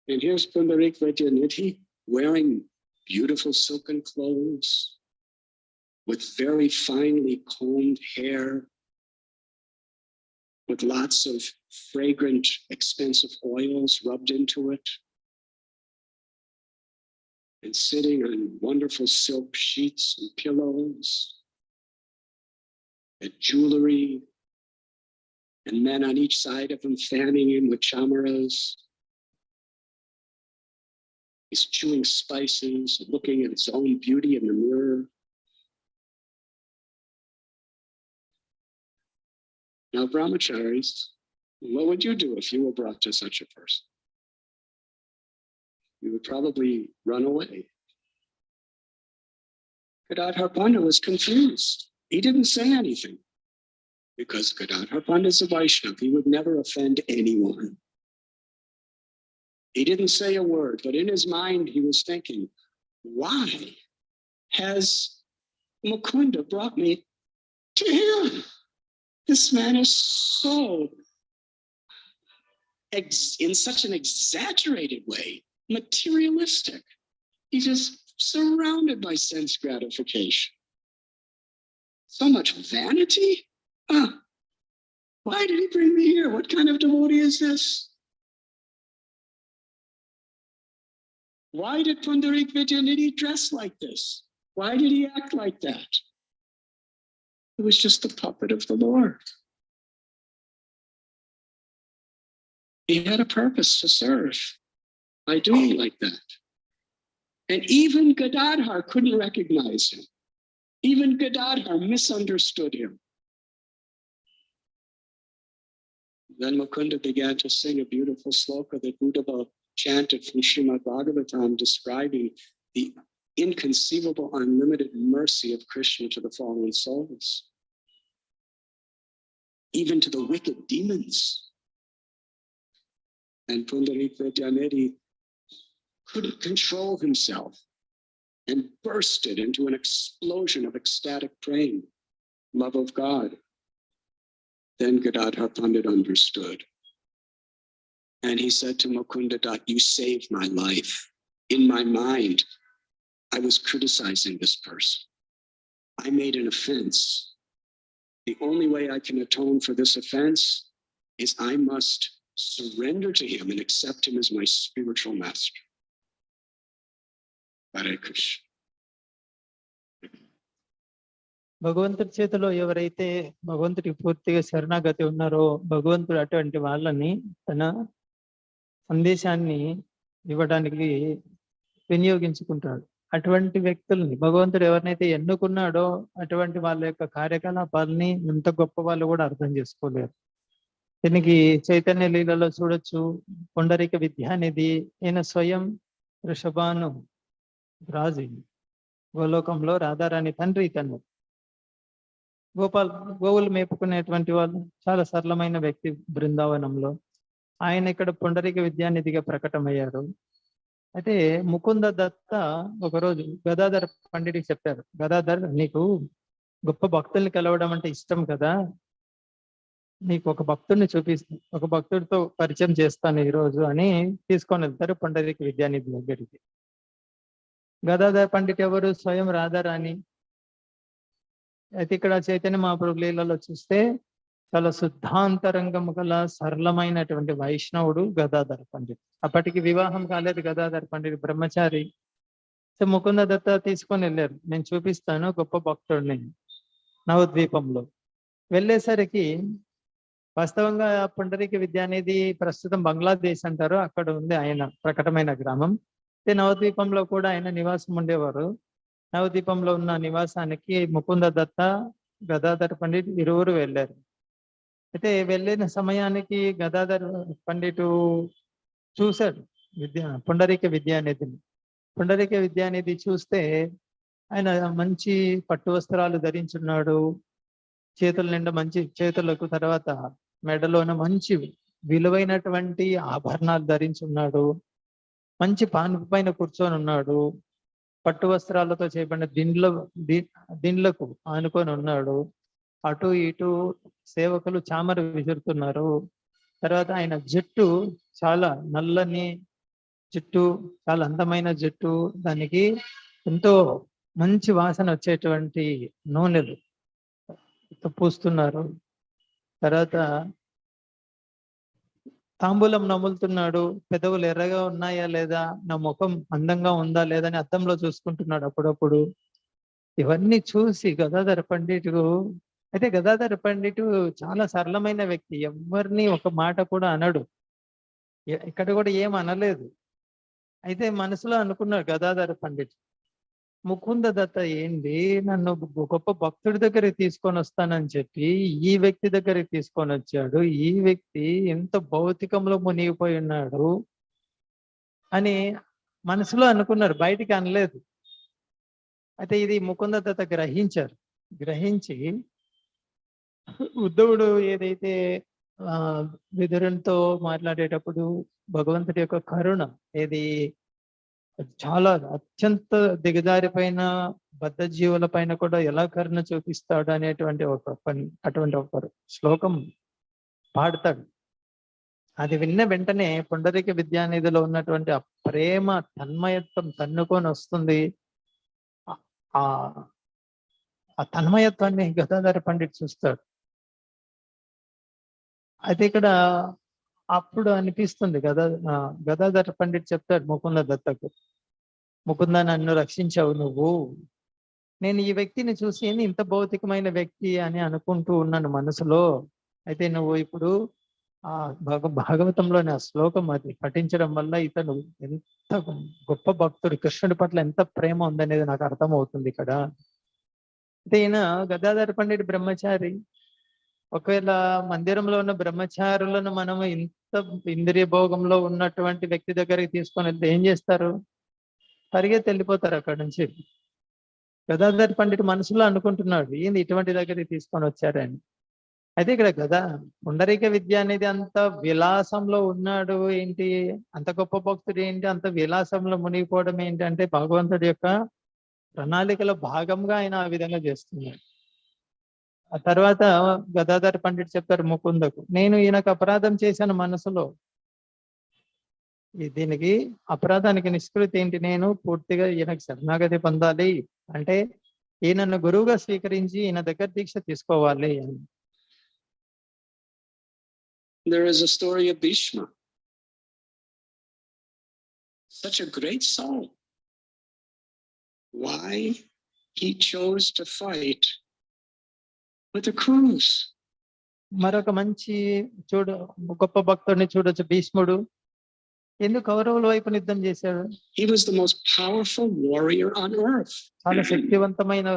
And here's Pundarik Vidyanidhi wearing beautiful silken clothes, with very finely combed hair, with lots of fragrant, expensive oils rubbed into it, and sitting on wonderful silk sheets and pillows, and jewelry, and men on each side of him fanning him with chamaras. He's chewing spices, looking at his own beauty in the mirror. Now, brahmacharis, what would you do if you were brought to such a person? You would probably run away. Gadadhar Pandit was confused. He didn't say anything because Gadadhar Pandit is a Vaishnava. He would never offend anyone. He didn't say a word, but in his mind he was thinking, why has Mukunda brought me to him? This man is so, in such an exaggerated way, materialistic. He's just surrounded by sense gratification. So much vanity? Why did he bring me here? What kind of devotee is this? Why did Pundarik Vidyanidhi dress like this? Why did he act like that? It was just the puppet of the Lord. He had a purpose to serve by doing like that. And even Gadadhar couldn't recognize him. Even Gadadhar misunderstood him. Then Mukunda began to sing a beautiful sloka that Buddha chanted from Srimad Bhagavatam, describing the inconceivable, unlimited mercy of Krishna to the fallen souls, even to the wicked demons. And Pundarik Vidyanidhi couldn't control himself and bursted into an explosion of ecstatic praying, love of God. Then Gadadhar Pandit understood. And he said to Mukunda Dat, you saved my life. In my mind, I was criticizing this person. I made an offense. The only way I can atone for this offense is I must surrender to him and accept him as my spiritual master. Hare Krishna. భగవంతుడి చేతిలో ఎవరైతే భగవంతుడికి పూర్తిగా శరణాగతి ఉన్నారో, భగవంతుడు అటువంటి వాళ్ళని తన సందేశాన్ని ఇవ్వడానికి వినియోగించుకుంటాడు. అటువంటి వ్యక్తుల్ని భగవంతుడు ఎవరినైతే ఎన్నుకున్నాడో అటువంటి వాళ్ళ యొక్క కార్యకలాపాలని ఎంత గొప్ప వాళ్ళు కూడా అర్థం చేసుకోలేరు. దీనికి చైతన్య లీలలో చూడొచ్చు. పుండరీక విద్యానిధి ఈయన స్వయం వృషభాను రాజు, గోలోకంలో రాధారాణి తండ్రి ఇతను. గోవులు మేపుకునేటువంటి వాళ్ళు చాలా సరళమైన వ్యక్తి బృందావనంలో. ఆయన ఇక్కడ పుండరీక విద్యానిధిగా ప్రకటమయ్యారు. అయితే ముకుంద దత్త ఒకరోజు గదాధర్ పండితుడికి చెప్పారు, గదాధర్ నీకు గొప్ప భక్తుల్ని కలవడం అంటే ఇష్టం కదా, నీకు ఒక భక్తుడిని చూపిస్తాను, ఒక భక్తుడితో పరిచయం చేస్తాను ఈ రోజు అని తీసుకొని వెళ్తారు పుండరీక విద్యానిధి దగ్గరికి. గదాధర్ పండిట్ ఎవరు? స్వయం రాధారాణి. అయితే ఇక్కడ చైతన్య మహాప్రభు లీలలో చూస్తే చాలా శుద్ధాంతరంగము గల సరళమైనటువంటి వైష్ణవుడు గదాధర్ పండిట్. అప్పటికి వివాహం కాలేదు గదాధర్ పండిట్, బ్రహ్మచారి. సో ముకుంద దత్త తీసుకొని వెళ్ళారు, నేను చూపిస్తాను గొప్ప భక్తుడిని నవద్వీపంలో. వెళ్ళేసరికి వాస్తవంగా పుండరీక విద్యానిధి ప్రస్తుతం బంగ్లాదేశ్ అంటారు, అక్కడ ఉంది ఆయన ప్రకటమైన గ్రామం. అయితే నవద్వీపంలో కూడా ఆయన నివాసం ఉండేవారు. నవద్వీపంలో ఉన్న నివాసానికి ముకుంద దత్త, గదాధర్ పండిట్ ఇరువురు వెళ్ళారు. అయితే వెళ్ళిన సమయానికి గదాధర్ పండిటు చూశాడు పుండరీక విద్యానిధిని. పుండరీక విద్యానిధి చూస్తే ఆయన మంచి పట్టు వస్త్రాలు ధరించున్నాడు, చేతుల నిండా మంచి చేతులకు, తర్వాత మెడలోన మంచి విలువైనటువంటి ఆభరణాలు ధరించున్నాడు, మంచి పాన్పు పైన కూర్చొని ఉన్నాడు, పట్టు వస్త్రాలతో చేయబడిన దిండ్లకు ఆనుకొని ఉన్నాడు. అటు ఇటు సేవకులు చామర విసురుతున్నారు. తర్వాత ఆయన జుట్టు చాలా నల్లని జుట్టు, చాలా అందమైన జుట్టు, దానికి ఎంతో మంచి వాసన వచ్చేటువంటి నూనెలు పూస్తున్నారు. తర్వాత తాంబూలం నములుతున్నాడు, పెదవులు ఎర్రగా ఉన్నాయా లేదా, నా ముఖం అందంగా ఉందా లేదా అని అద్దంలో చూసుకుంటున్నాడు అప్పుడప్పుడు. ఇవన్నీ చూసి గదాధర్ పండితుడు, అయితే గదాధర్ పండిటు చాలా సరళమైన వ్యక్తి, ఎవరిని ఒక మాట కూడా అనడు, ఇక్కడ కూడా ఏం అనలేదు. అయితే మనసులో అనుకున్నాడు గదాధర్ పండిట్, ముకుంద దత్త ఏంటి నన్ను గొప్ప భక్తుడి దగ్గరికి తీసుకొని వస్తానని చెప్పి ఈ వ్యక్తి దగ్గరికి తీసుకొని వచ్చాడు, ఈ వ్యక్తి ఎంత భౌతికంలో మునిగిపోయి ఉన్నాడు అని మనసులో అనుకున్నారు, బయటికి అనలేదు. అయితే ఇది ముకుంద దత్త గ్రహించి ఉద్ధవుడు ఏదైతే విదురునితో మాట్లాడేటప్పుడు భగవంతుడి యొక్క కరుణ ఏది చాలా అత్యంత దిగజారిపైన బద్ధ జీవుల పైన కూడా ఎలా కరుణ చూపిస్తాడు అనేటువంటి అటువంటి ఒక శ్లోకం పాడతాడు. అది విన్న వెంటనే పుండరీక విద్యానిధిలో ఉన్నటువంటి ఆ ప్రేమ తన్మయత్వం తన్నుకొని వస్తుంది. ఆ తన్మయత్వాన్ని గదాధర్ పండిట్ చూస్తాడు. అయితే ఇక్కడ అప్పుడు అనిపిస్తుంది గదాధర్ పండిట్ చెప్తాడు ముకుంద దత్తకు, ముకుంద నన్ను రక్షించావు నువ్వు, నేను ఈ వ్యక్తిని చూసి ఇంత భౌతికమైన వ్యక్తి అని అనుకుంటూ ఉన్నాను మనసులో. అయితే నువ్వు ఇప్పుడు ఆ భాగవతంలోని ఆ శ్లోకం అది పఠించడం వల్ల ఇతను ఎంత గొప్ప భక్తుడు, కృష్ణుడి పట్ల ఎంత ప్రేమ ఉందనేది నాకు అర్థమవుతుంది ఇక్కడ. అయితే ఈయన గదాధర్ పండిట్ బ్రహ్మచారి. ఒకవేళ మందిరంలో ఉన్న బ్రహ్మచారులను మనము ఇంత ఇంద్రియ భోగంలో ఉన్నటువంటి వ్యక్తి దగ్గరికి తీసుకొని వెళ్తే ఏం చేస్తారు? పరిగెత్తి వెళ్ళిపోతారు అక్కడి నుంచి. గదాధర్ పండిట్ మనసులో అనుకుంటున్నాడు, ఏంది ఇటువంటి దగ్గరికి తీసుకొని వచ్చారని. అయితే ఇక్కడ పుండరీక విద్య అనేది అంత విలాసంలో ఉన్నాడు ఏంటి, అంత గొప్ప భక్తుడు ఏంటి, అంత విలాసంలో మునిగిపోవడం ఏంటి అంటే భగవంతుడి యొక్క ప్రణాళికలో భాగంగా ఆయన ఆ విధంగా చేస్తున్నాడు. ఆ తర్వాత గదాధర్ పండిట్ చెప్తారు ముకుందకు, నేను ఈయనకు అపరాధం చేశాను మనసులో, దీనికి అపరాధానికి నిష్కృతి ఏంటి, నేను పూర్తిగా ఈయనకు శరణాగతి పొందాలి అంటే ఈయనను గురువుగా స్వీకరించి ఈయన దగ్గర దీక్ష తీసుకోవాలి అని. There is a story of Bhishma, such a great soul. Why he chose to fight with the Kurus. మరొక మంచి గొప్ప భక్తుడిని చూడొచ్చు, భీష్ముడు. ఎందుకు కౌరవుల వైపు యుద్ధం చేశాడు? He was the most powerful warrior on earth. చాలా శక్తివంతమైన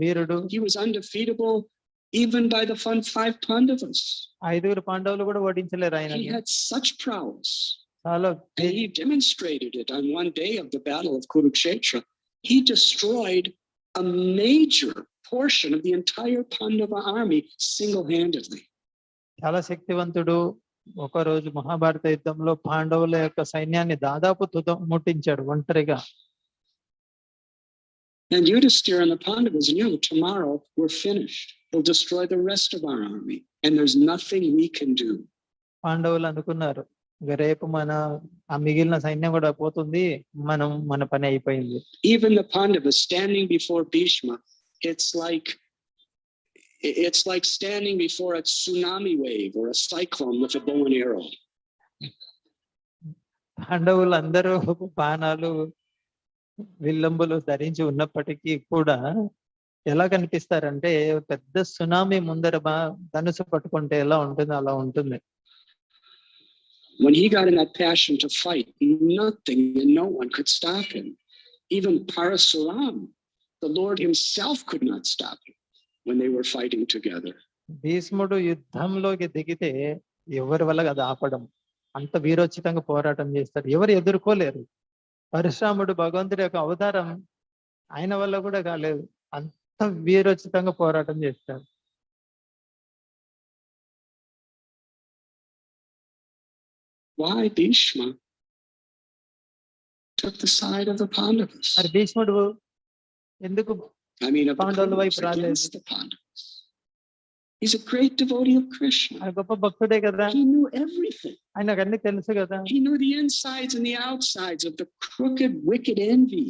వీరుడు. He was undefeatable even by the 5 Pandavas. 5 పాండవులు కూడా ఓడించలేరు ఆయన. He had such prowess. చాలా and he demonstrated it on one day of the battle of Kurukshetra. He destroyed a major portion of the entire Pandava army single-handedly. చాలా శక్తివంతుడు. ఒకరోజు మహాభారత యుద్ధంలో పాండవుల యొక్క సైన్యాన్ని దాదాపు ముట్టించాడు ఒంటరిగా. And Yudhisthira and the Pandavas knew tomorrow we're finished. He'll destroy the rest of our army, and there's nothing we can do. పాండవులు అనుకున్నారు, రేపు ఆ మిగిలిన సైన్యం కూడా పోతుంది, మన పని అయిపోయింది. Even the Pandavas standing before Bhishma, it's like standing before a tsunami wave or a cyclone with a bow and arrow. పాండవులు అందరూ బాణాలు విల్లంబులు ధరించి ఉన్నప్పటికీ కూడా ఎలా కనిపిస్తారంటే పెద్ద సునామీ ముందర ధనుసు పట్టుకుంటే ఎలా ఉంటుందో అలా ఉంటుంది. When he got in that passion to fight, nothing and no one could stop him. Even Parasuram, the Lord himself, could not stop him when they were fighting together. భీష్ముడు యుద్ధంలోకి దిగితే ఎవరి వల్ల అది ఆపడం, అంత వీరోచితంగా పోరాటం చేస్తారు, ఎవరు ఎదుర్కోలేరు. పరశురాముడు భగవంతుడి యొక్క అవతారం, ఆయన వల్ల కూడా కాలేదు, అంత వీరోచితంగా పోరాటం చేస్తారు. Why Bhishma took the side of the Pandavas? మరి భీష్ముడు ఎందుకు పాండవుల వైపు రాలేదు? Against the Pandavas. He's a great devotee of Krishna. ఆయన గొప్ప భక్తుడే కదా, He knew everything. ఆయనకు అన్ని తెలుసు కదా. He knew the insides and the outsides of the crooked, wicked envy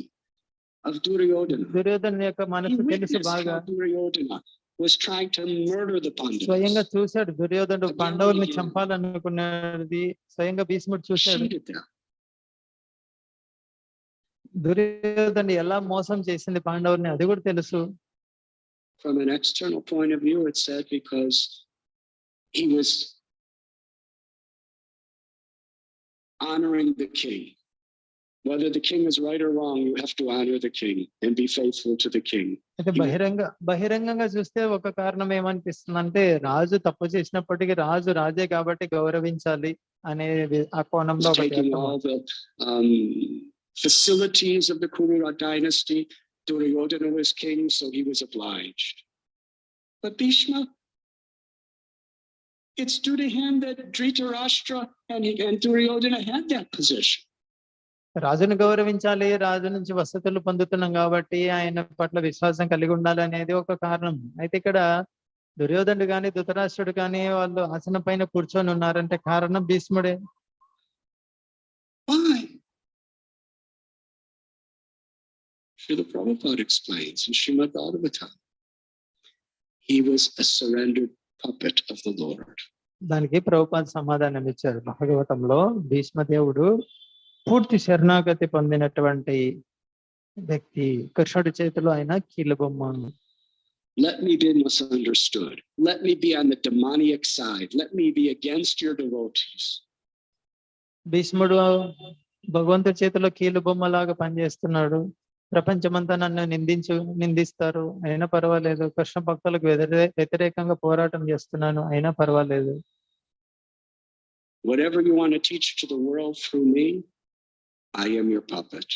of Duryodhana. దుర్యోధను యొక్క He మనసు తెలుసు witnessed బాగా. how Duryodhana was trying to murder the స్వయంగా Pandavas. చూశాడు దుర్యోధనుడు పాండవుల్ని చంపాలనుకున్నది, స్వయంగా భీష్ముడు చూశాడు. Cheated them. దుర్యోధను ఎలా మోసం చేసింది పాండవుల్ని అది కూడా తెలుసు. From an external point of view, it said because he was honoring the king. Whether the king is right or wrong, you have to honor the king and be faithful to the king. అయితే బహిరంగంగా చూస్తే ఒక కారణం ఏమనిపిస్తుంది అంటే, రాజు తప్పు చేసినప్పటికీ రాజు రాజే కాబట్టి గౌరవించాలి అనే ఆ కోణంలో Taking all the facilities of the Kurura dynasty. Duryodhana was king, so he was obliged. But Bhishma, it's due to him that Dhritarashtra and Duryodhana had that position. రాజును గౌరవించాలి, రాజు నుంచి వసతులు పొందుతున్నాం కాబట్టి ఆయన పట్ల విశ్వాసం కలిగి ఉండాలి అనేది ఒక కారణం. అయితే ఇక్కడ దుర్యోధనుడు కానీ ధృతరాష్ట్రుడు కానీ వాళ్ళు ఆసనం పైన కూర్చొని ఉన్నారంటే కారణం భీష్ముడే. Why? Srila Prabhupada explains in Srimad Bhagavatam, he was a surrendered puppet of the Lord. దానికి ప్రభుపాద సమాధానం ఇచ్చారు భాగవతంలో. భీష్మదేవుడు పూర్తి శరణాగతి పొందినటువంటి వ్యక్తి, కృష్ణుడి చేతిలో ఆయన కీలుబొమ్మ. Let me be misunderstood. Let me be on the demoniac side. Let me be against your devotees. భీష్ముడు భగవంతుడి చేతిలో కీలుబొమ్మలాగా పనిచేస్తున్నాడు. ప్రపంచమంతా నన్ను నిందిస్తారు, అయినా పర్వాలేదు. కృష్ణ భక్తులకు వ్యతిరేకంగా పోరాటం చేస్తున్నాను, అయినా పర్వాలేదు. Whatever you want to teach to the world through me, I am your puppet.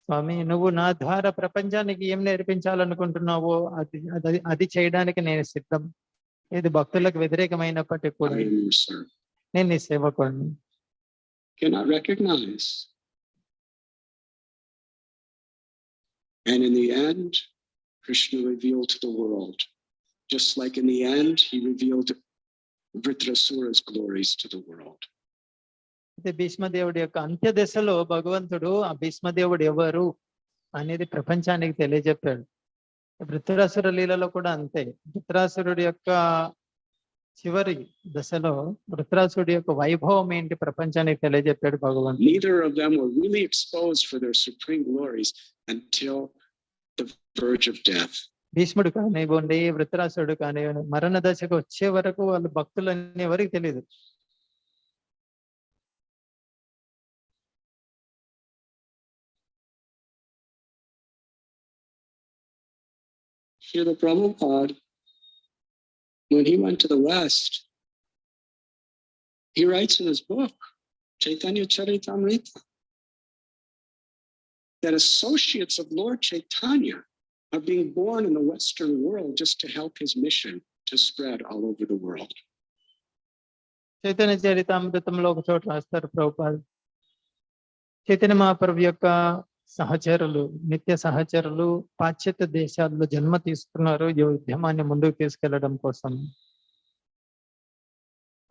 స్వామి, నువ్వు నా ద్వారా ప్రపంచానికి ఏం నేర్పించాలనుకుంటున్నావో అది చేయడానికి నేను సిద్ధం. ఇది భక్తులకు వ్యతిరేకమైనప్పటికీ కూడా నేను నీ సేవకుడిని. Cannot recognize. And in the end, Krishna revealed to the world, just like in the end, he revealed Vritrasura's glories to the world. భీష్మదేవుడి యొక్క అంత్య దశలో భగవంతుడు ఆ భీష్మదేవుడు ఎవరు అనేది ప్రపంచానికి తెలియజెప్పాడు. వృత్రాసుర లీలలో కూడా అంతే. వృత్రాసురుడి యొక్క చివరి దశలో వృత్రాసురుడి యొక్క వైభవం ఏంటి ప్రపంచానికి తెలియజెప్పాడు భగవంతుడు. Neither of them were really exposed for their supreme glories until the verge of death. భీష్ముడు కానివ్వండి, వృత్రాసురుడు కానివ్వండి, మరణ దశకు వచ్చే వరకు వాళ్ళ భక్తులని ఎవరికి తెలియదు. Srila Prabhupada, when he went to the West, he writes in his book, Chaitanya Charitamrita, that associates of Lord Chaitanya are being born in the Western world just to help his mission to spread all over the world. Chaitanya చరితామృతంలో ఒక చోట రాస్తారు ప్రభుపాద, చైతన్య మహాప్రభు యొక్క సహచరులు, నిత్య సహచరులు పాశ్చాత్య దేశాల్లో జన్మ తీసుకున్నారు ఈ ఉద్యమాన్ని ముందుకు తీసుకెళ్లడం కోసం.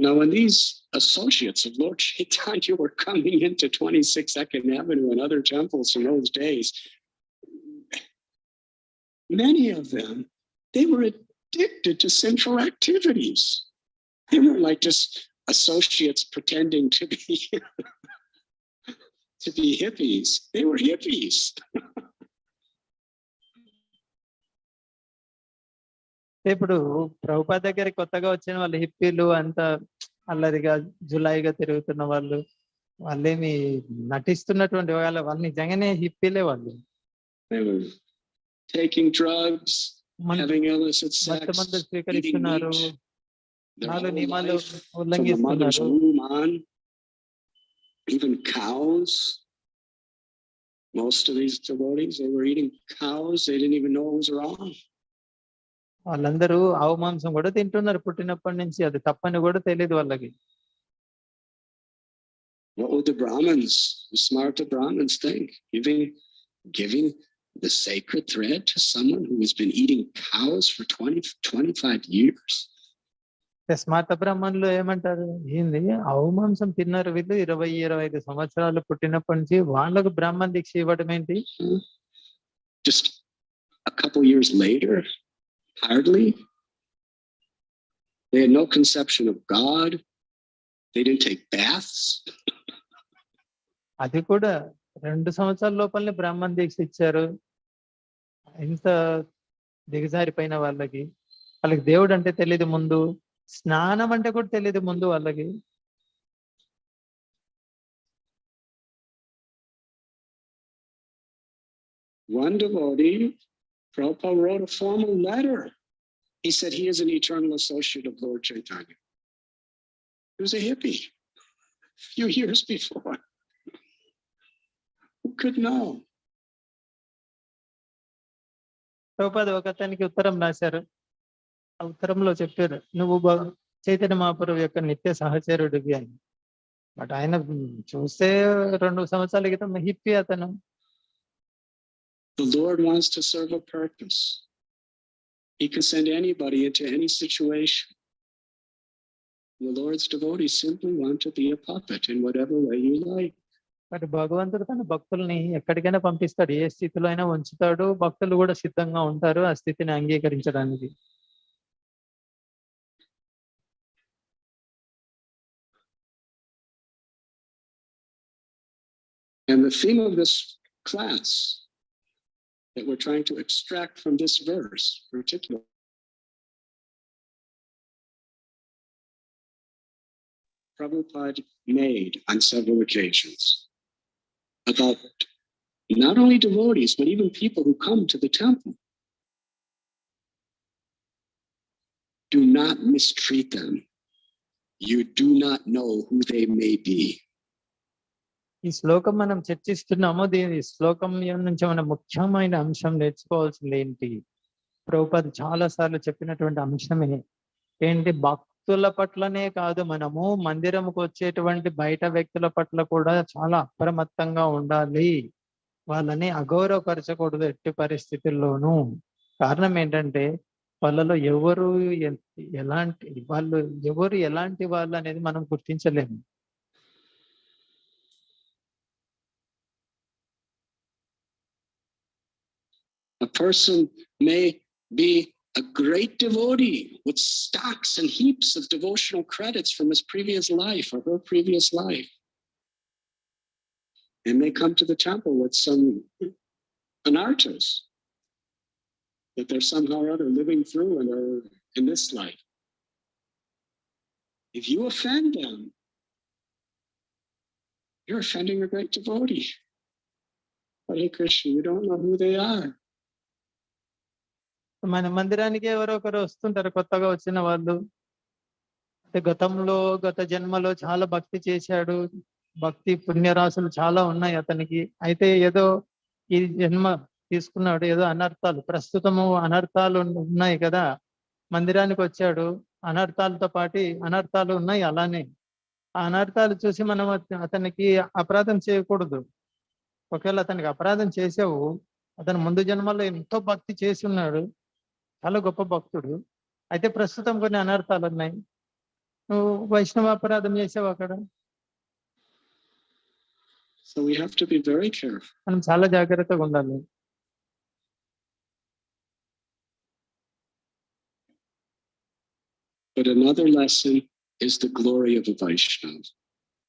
Now, when these associates of Lord Chaitanya were coming into 22nd Avenue and other temples in those days, many of them, they were addicted to sinful activities. They weren't like just associates pretending to be hippies. They were hippies. ఇప్పుడు ప్రభుపాద దగ్గర కొత్తగా వచ్చిన వాళ్ళు హిప్పీలు, అంత అల్లరిగా జులాయిగా తిరుగుతున్న వాళ్ళు, వాళ్ళేమి నటిస్తున్నటువంటి వాళ్ళు నిజంగానే హిప్పీలే. వాళ్ళు They were taking drugs, having illicit sex, స్వీకరిస్తున్నారు, నాలుగు నియమాలు from the mother's ఉల్లంఘిస్తున్నారు. womb on, even cows. Most of these devotees, they were eating cows. They didn't even know it was wrong. వాళ్ళందరూ ఆవు మాంసం కూడా తింటున్నారు పుట్టినప్పటి నుంచి, అది తప్పని కూడా తెలియదు వాళ్ళకి. What would the Brahmins, the smarter Brahmins, think? Giving the sacred thread to someone who has been eating cows for 25 years? Smarta బ్రాహ్మణులు ఏమంటారు, ఏంది ఆవు మాంసం తిన్నారు వీళ్ళు 20-25 సంవత్సరాలు పుట్టినప్పటి నుంచి, వాళ్ళకు బ్రాహ్మణ దీక్ష ఇవ్వడం ఏంటి? Just a couple years later, hardly. They had no conception of God. They didn't take baths. అది కూడా 2 సంవత్సరాల లోపలనే బ్రాహ్మణ దీక్ష ఇచ్చారు. ఇంత దిగజారిపోయిన వాళ్ళకి దేవుడు అంటే తెలియదు ముందు, స్నానం అంటే కూడా తెలియదు ముందు వాళ్ళకి. One devotee, Prabhupada, wrote a formal letter. He said he is an eternal associate of Lord Chaitanya. He was a hippie a few years before. Who could know? Prabhupada ఒక అతనికి ఉత్తరం రాశారు. ఆ ఉత్తరంలో చెప్పారు, నువ్వు చైతన్య మహాప్రభు యొక్క నిత్య సహచరుడివి అని. బట్ ఆయన చూస్తే 2 సంవత్సరాల క్రితం హిప్పీ అతను. The Lord wants to serve a purpose. He can send anybody into any situation. The Lord's devotees simply want to be a puppet in whatever way you like. మరి భగవంతుడు తన భక్తుల్ని ఎక్కడికైనా పంపిస్తాడు, ఏ స్థితిలో అయినా ఉంచుతాడు. భక్తులు కూడా సిద్ధంగా ఉంటారు ఆ స్థితిని అంగీకరించడానికి. And the theme of this class that we're trying to extract from this verse, particularly, Prabhupada made on several occasions about not only devotees, but even people who come to the temple. Do not mistreat them. You do not know who they may be. ఈ శ్లోకం మనం చర్చిస్తున్నాము. దీని శ్లోకం నుంచి మనం ముఖ్యమైన అంశం నేర్చుకోవాల్సింది ఏంటి? ప్రభుపాద చాలా సార్లు చెప్పినటువంటి అంశమే ఏంటి, భక్తుల పట్లనే కాదు, మనము మందిరంకు వచ్చేటువంటి బయట వ్యక్తుల పట్ల కూడా చాలా అప్రమత్తంగా ఉండాలి. వాళ్ళని అగౌరవపరచకూడదు ఎట్టి పరిస్థితుల్లోనూ. కారణం ఏంటంటే వాళ్ళలో ఎవరు ఎలాంటి వాళ్ళు అనేది మనం గుర్తించలేము. A person may be a great devotee with stocks and heaps of devotional credits from his previous life or her previous life, and may come to the temple with an artist that they're somehow or other living through in this life. If you offend them, you're offending a great devotee. Hare Krishna, you don't know who they are. మన మందిరానికి ఎవరో ఒకరు వస్తుంటారు, కొత్తగా వచ్చిన వాళ్ళు. గత జన్మలో చాలా భక్తి చేశాడు, భక్తి పుణ్యరాశులు చాలా ఉన్నాయి అతనికి. అయితే ఏదో ఈ జన్మ తీసుకున్నాడు. ఏదో అనర్థాలు ప్రస్తుతము అనర్థాలు ఉన్నాయి కదా, మందిరానికి వచ్చాడు, అనర్థాలతో పాటు అనర్థాలు ఉన్నాయి. అలానే ఆ అనర్థాలు చూసి మనం అతనికి అపరాధం చేయకూడదు. ఒకవేళ అతనికి అపరాధం చేసావు, అతను ముందు జన్మలో ఎంతో భక్తి చేసి ఉన్నాడు, చాలా గొప్ప భక్తుడు. అయితే ప్రస్తుతం కొన్ని అనర్థాలు ఉన్నాయి, నువ్వు వైష్ణవ అపరాధం చేసావు అక్కడ. So we have to be very careful. మనం చాలా జాగ్రత్తగా ఉండాలి. But another lesson is the glory of a Vaishnava.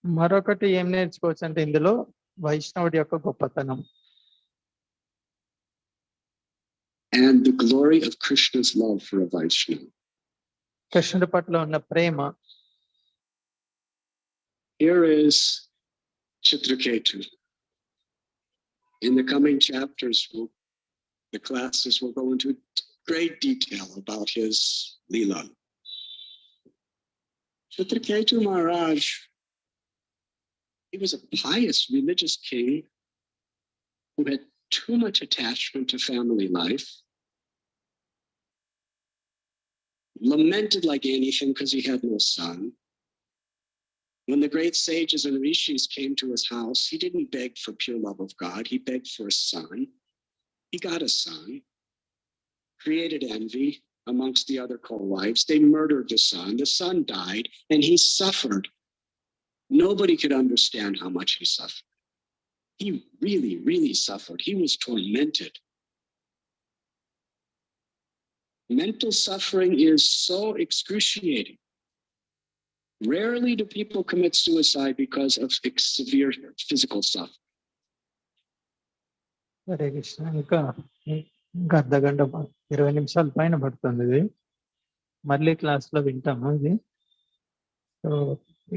మరొకటి ఏం నేర్చుకోవచ్చు అంటే ఇందులో వైష్ణవుడి యొక్క గొప్పతనం and the glory of Krishna's love for a Vaishnava. కృష్ణుడి పట్ల ఉన్న ప్రేమ. Here is Chitraketu. In the coming chapters, the classes will go into great detail about his Leela. Chitraketu Maharaj, he was a pious religious king who had too much attachment to family life, lamented like anything because he had no son. When the great sages and rishis came to his house, he didn't beg for pure love of God, he begged for a son. He got a son, created envy amongst the other co-wives. They murdered the son died, and he suffered. Nobody could understand how much he suffered. He really, really suffered. He was tormented. Mental suffering is so excruciating. Rarely do people commit suicide because of severe physical suffering. Hare Krishna. ఇంకా అర్ధగంట 20 నిమిషాల పైన పడుతుంది ఇది. మళ్ళీ క్లాస్లో వింటాము ఇది. సో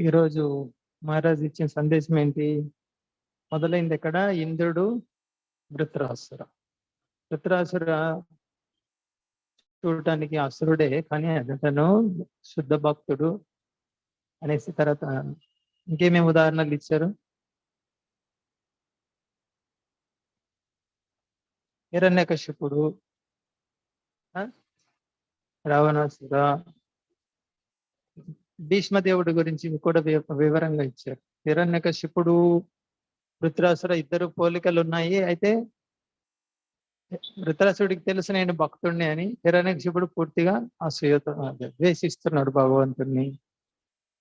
ఈరోజు మహారాజ్ ఇచ్చిన సందేశం ఏంటి? మొదలైంది ఎక్కడ? ఇంద్రుడు వృత్రాసుర. వృత్రాసుర చూడటానికి అసురుడే, కానీ అతను శుద్ధ భక్తుడు అనేసి. తర్వాత ఇంకేమేమి ఉదాహరణలు ఇచ్చారు? హిరణ్యకశిపుడు, రావణాసుర, భీష్మదేవుడి గురించి కూడా వివరంగా ఇచ్చారు. హిరణ్యకశిపుడు, వృత్రాసుర ఇద్దరు పోలికలు ఉన్నాయి. అయితే వృత్రాసుడికి తెలుసు నేను భక్తుడిని అని. హిరణ్యకశిపుడు పూర్తిగా అసూయతో ద్వేషిస్తున్నాడు భగవంతుడిని.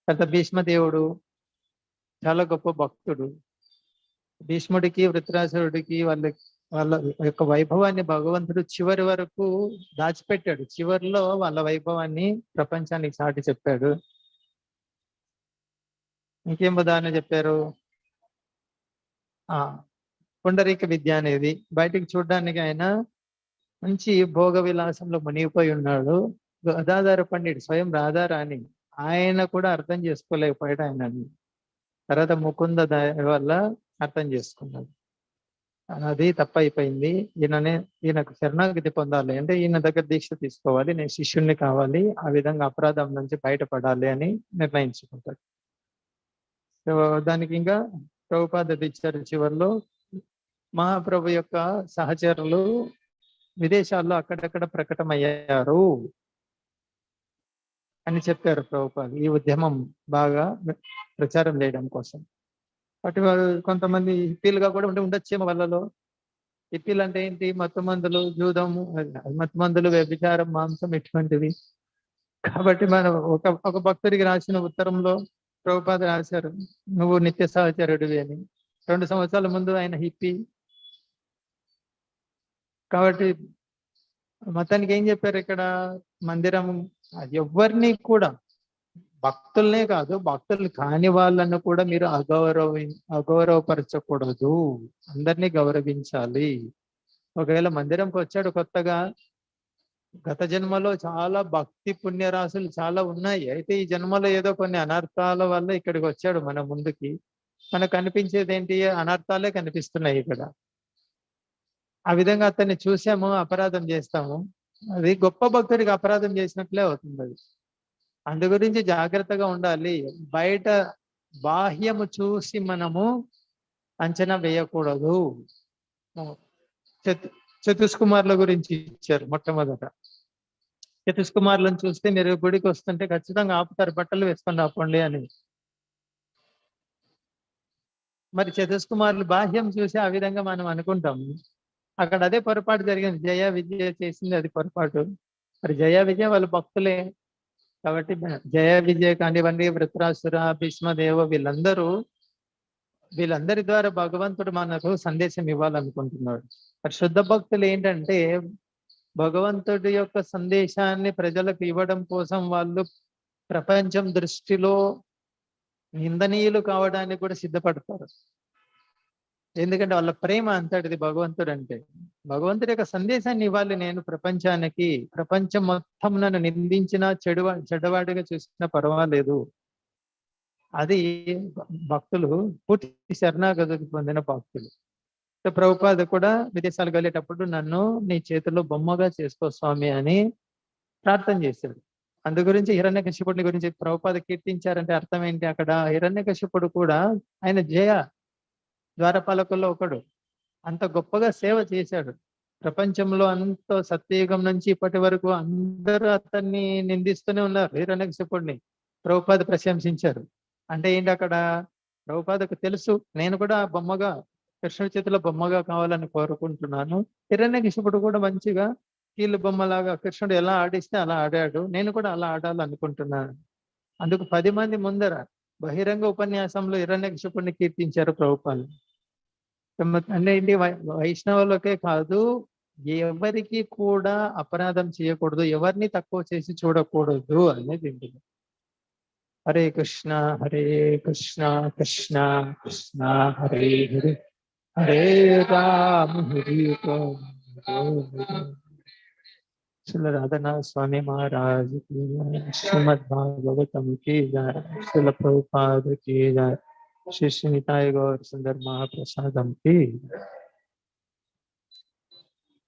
తర్వాత భీష్మదేవుడు చాలా గొప్ప భక్తుడు. భీష్ముడికి వృత్రాసురుడికి వాళ్ళ యొక్క వైభవాన్ని భగవంతుడు చివరి వరకు దాచిపెట్టాడు. చివరిలో వాళ్ళ వైభవాన్ని ప్రపంచానికి చాటి చెప్పాడు. ఇంకేం ఉదాహరణ చెప్పారు? పుండరీక విద్య అనేది బయటికి చూడడానికి ఆయన మంచి భోగ విలాసంలో మునిగిపోయి ఉన్నాడు. గదాధార పండితుడు, స్వయం రాధారాణి, ఆయన కూడా అర్థం చేసుకోలేకపోయాడు ఆయనని. తర్వాత ముకుంద దయ వల్ల అర్థం చేసుకున్నాడు. అది తప్పైపోయింది, ఈయనకు శరణాగతి పొందాలి అంటే ఈయన దగ్గర దీక్ష తీసుకోవాలి, నేను శిష్యుణ్ణి కావాలి, ఆ విధంగా అపరాధం నుంచి బయటపడాలి అని నిర్ణయించుకుంటాడు. సో దానికి ఇంకా ప్రభుపాద ఇచ్చారు చివరిలో. మహాప్రభు యొక్క సహచరులు విదేశాల్లో అక్కడక్కడ ప్రకటమయ్యారు అని చెప్పారు ప్రభుపాద, ఈ ఉద్యమం బాగా ప్రచారం చేయడం కోసం. అటు కొంతమంది హిప్పీలుగా కూడా ఉండొచ్చేమో వాళ్ళలో. హిప్పీలు అంటే ఏంటి? మత్తు మందులు, జూదము, మత్తు మందులు, వ్యభిచారం, మాంసం, ఇటువంటివి. కాబట్టి మనం ఒక భక్తుడికి రాసిన ఉత్తరంలో ప్రభుపాద రాశారు, నువ్వు నిత్య సహచరుడివి అని. 2 సంవత్సరాల ముందు ఆయన హిప్పీ. కాబట్టి మతానికి ఏం చెప్పారు ఇక్కడ? మందిరం ఎవరిని కూడా, భక్తులనే కాదు, భక్తులు కాని వాళ్ళను కూడా మీరు అగౌరవపరచకూడదు, అందరినీ గౌరవించాలి. ఒకవేళ మందిరంకి వచ్చాడు కొత్తగా, గత జన్మలో చాలా భక్తి పుణ్యరాశులు చాలా ఉన్నాయి, అయితే ఈ జన్మలో ఏదో కొన్ని అనర్థాల వల్ల ఇక్కడికి వచ్చాడు మన ముందుకి. మనకు కనిపించేది ఏంటి? అనర్థాలే కనిపిస్తున్నాయి ఇక్కడ. ఆ విధంగా అతన్ని చూసాము, అపరాధం చేస్తాము, అది గొప్ప భక్తుడికి అపరాధం చేసినట్లే అవుతుంది. అది అందు గురించి జాగ్రత్తగా ఉండాలి. బయట బాహ్యము చూసి మనము అంచనా వేయకూడదు. చతుష్కుమార్ల గురించి ఇచ్చారు మొట్టమొదట. చతుష్కుమార్లను చూస్తే మీరు గుడికి వస్తుంటే ఖచ్చితంగా ఆపుతారు, బట్టలు వేసుకొని ఆపండి అని. మరి చతుష్కుమారులు బాహ్యం చూసి ఆ విధంగా మనం అనుకుంటాం. అక్కడ అదే పొరపాటు జరిగింది. జయ విజయ చేసింది అది పొరపాటు. మరి జయ విజయ వాళ్ళు భక్తులే కాబట్టి జయ విజయ కానివ్వండి, వృత్రాసుర, భీష్మదేవ వీళ్ళందరి ద్వారా భగవంతుడు మనకు సందేశం ఇవ్వాలనుకుంటున్నాడు. మరి శుద్ధ భక్తులు ఏంటంటే భగవంతుడి యొక్క సందేశాన్ని ప్రజలకు ఇవ్వడం కోసం వాళ్ళు ప్రపంచం దృష్టిలో నిందనీయులు కావడానికి కూడా సిద్ధపడతారు. ఎందుకంటే వాళ్ళ ప్రేమ అంతటిది భగవంతుడు అంటే. భగవంతుడి యొక్క సందేశాన్ని ఇవ్వాలి నేను ప్రపంచానికి. ప్రపంచం మొత్తం నన్ను నిందించినా చెడ్డవాడిగా చూసినా పర్వాలేదు. అది భక్తులు పూర్తి శరణాగతికి పొందిన భక్తులు. ప్రభుపాద కూడా విదేశాలకు వెళ్ళేటప్పుడు నన్ను నీ చేతుల్లో బొమ్మగా చేసుకో స్వామి అని ప్రార్థన చేశాడు. అందు గురించి హిరణ్యకశిపుడి గురించి ప్రభుపాద కీర్తించారంటే అర్థం ఏంటి? అక్కడ హిరణ్యకశిపుడు కూడా ఆయన జయ ద్వారపాలకుల్లో ఒకడు. అంత గొప్పగా సేవ చేశాడు. ప్రపంచంలో అంత సత్యయుగం నుంచి ఇప్పటి వరకు అందరూ అతన్ని నిందిస్తూనే ఉన్నారు. హిరణ్యకశిపుడిని ప్రభుపాద ప్రశంసించారు. అంటే ఏంటి అక్కడ? ప్రభుపాదకు తెలుసు నేను కూడా బొమ్మగా, కృష్ణుడి చేతిలో బొమ్మగా కావాలని కోరుకుంటున్నాను. హిరణ్యకశిపుడు కూడా మంచిగా కీళ్ళు బొమ్మలాగా కృష్ణుడు ఎలా ఆడిస్తే అలా ఆడాడు, నేను కూడా అలా ఆడాలనుకుంటున్నాను. అందుకు 10 మంది ముందర బహిరంగ ఉపన్యాసంలో హిరణ్యకశిపుడిని కీర్తించారు ప్రభుపాద. అంటే ఏంటి? వైష్ణవులకే కాదు, ఎవరికి కూడా అపరాధం చేయకూడదు, ఎవరిని తక్కువ చేసి చూడకూడదు అనేది ఏంటిది. హరే కృష్ణ కృష్ణ కృష్ణ హరే హరే, హరే రామ హరే రామ. श्रील राधानाथ स्वामी महाराज की जय, श्रीमद् भागवतम की जय, श्रील प्रभुपाद की जय, श्री निताय गौर सुंदर महाप्रसादम की जय।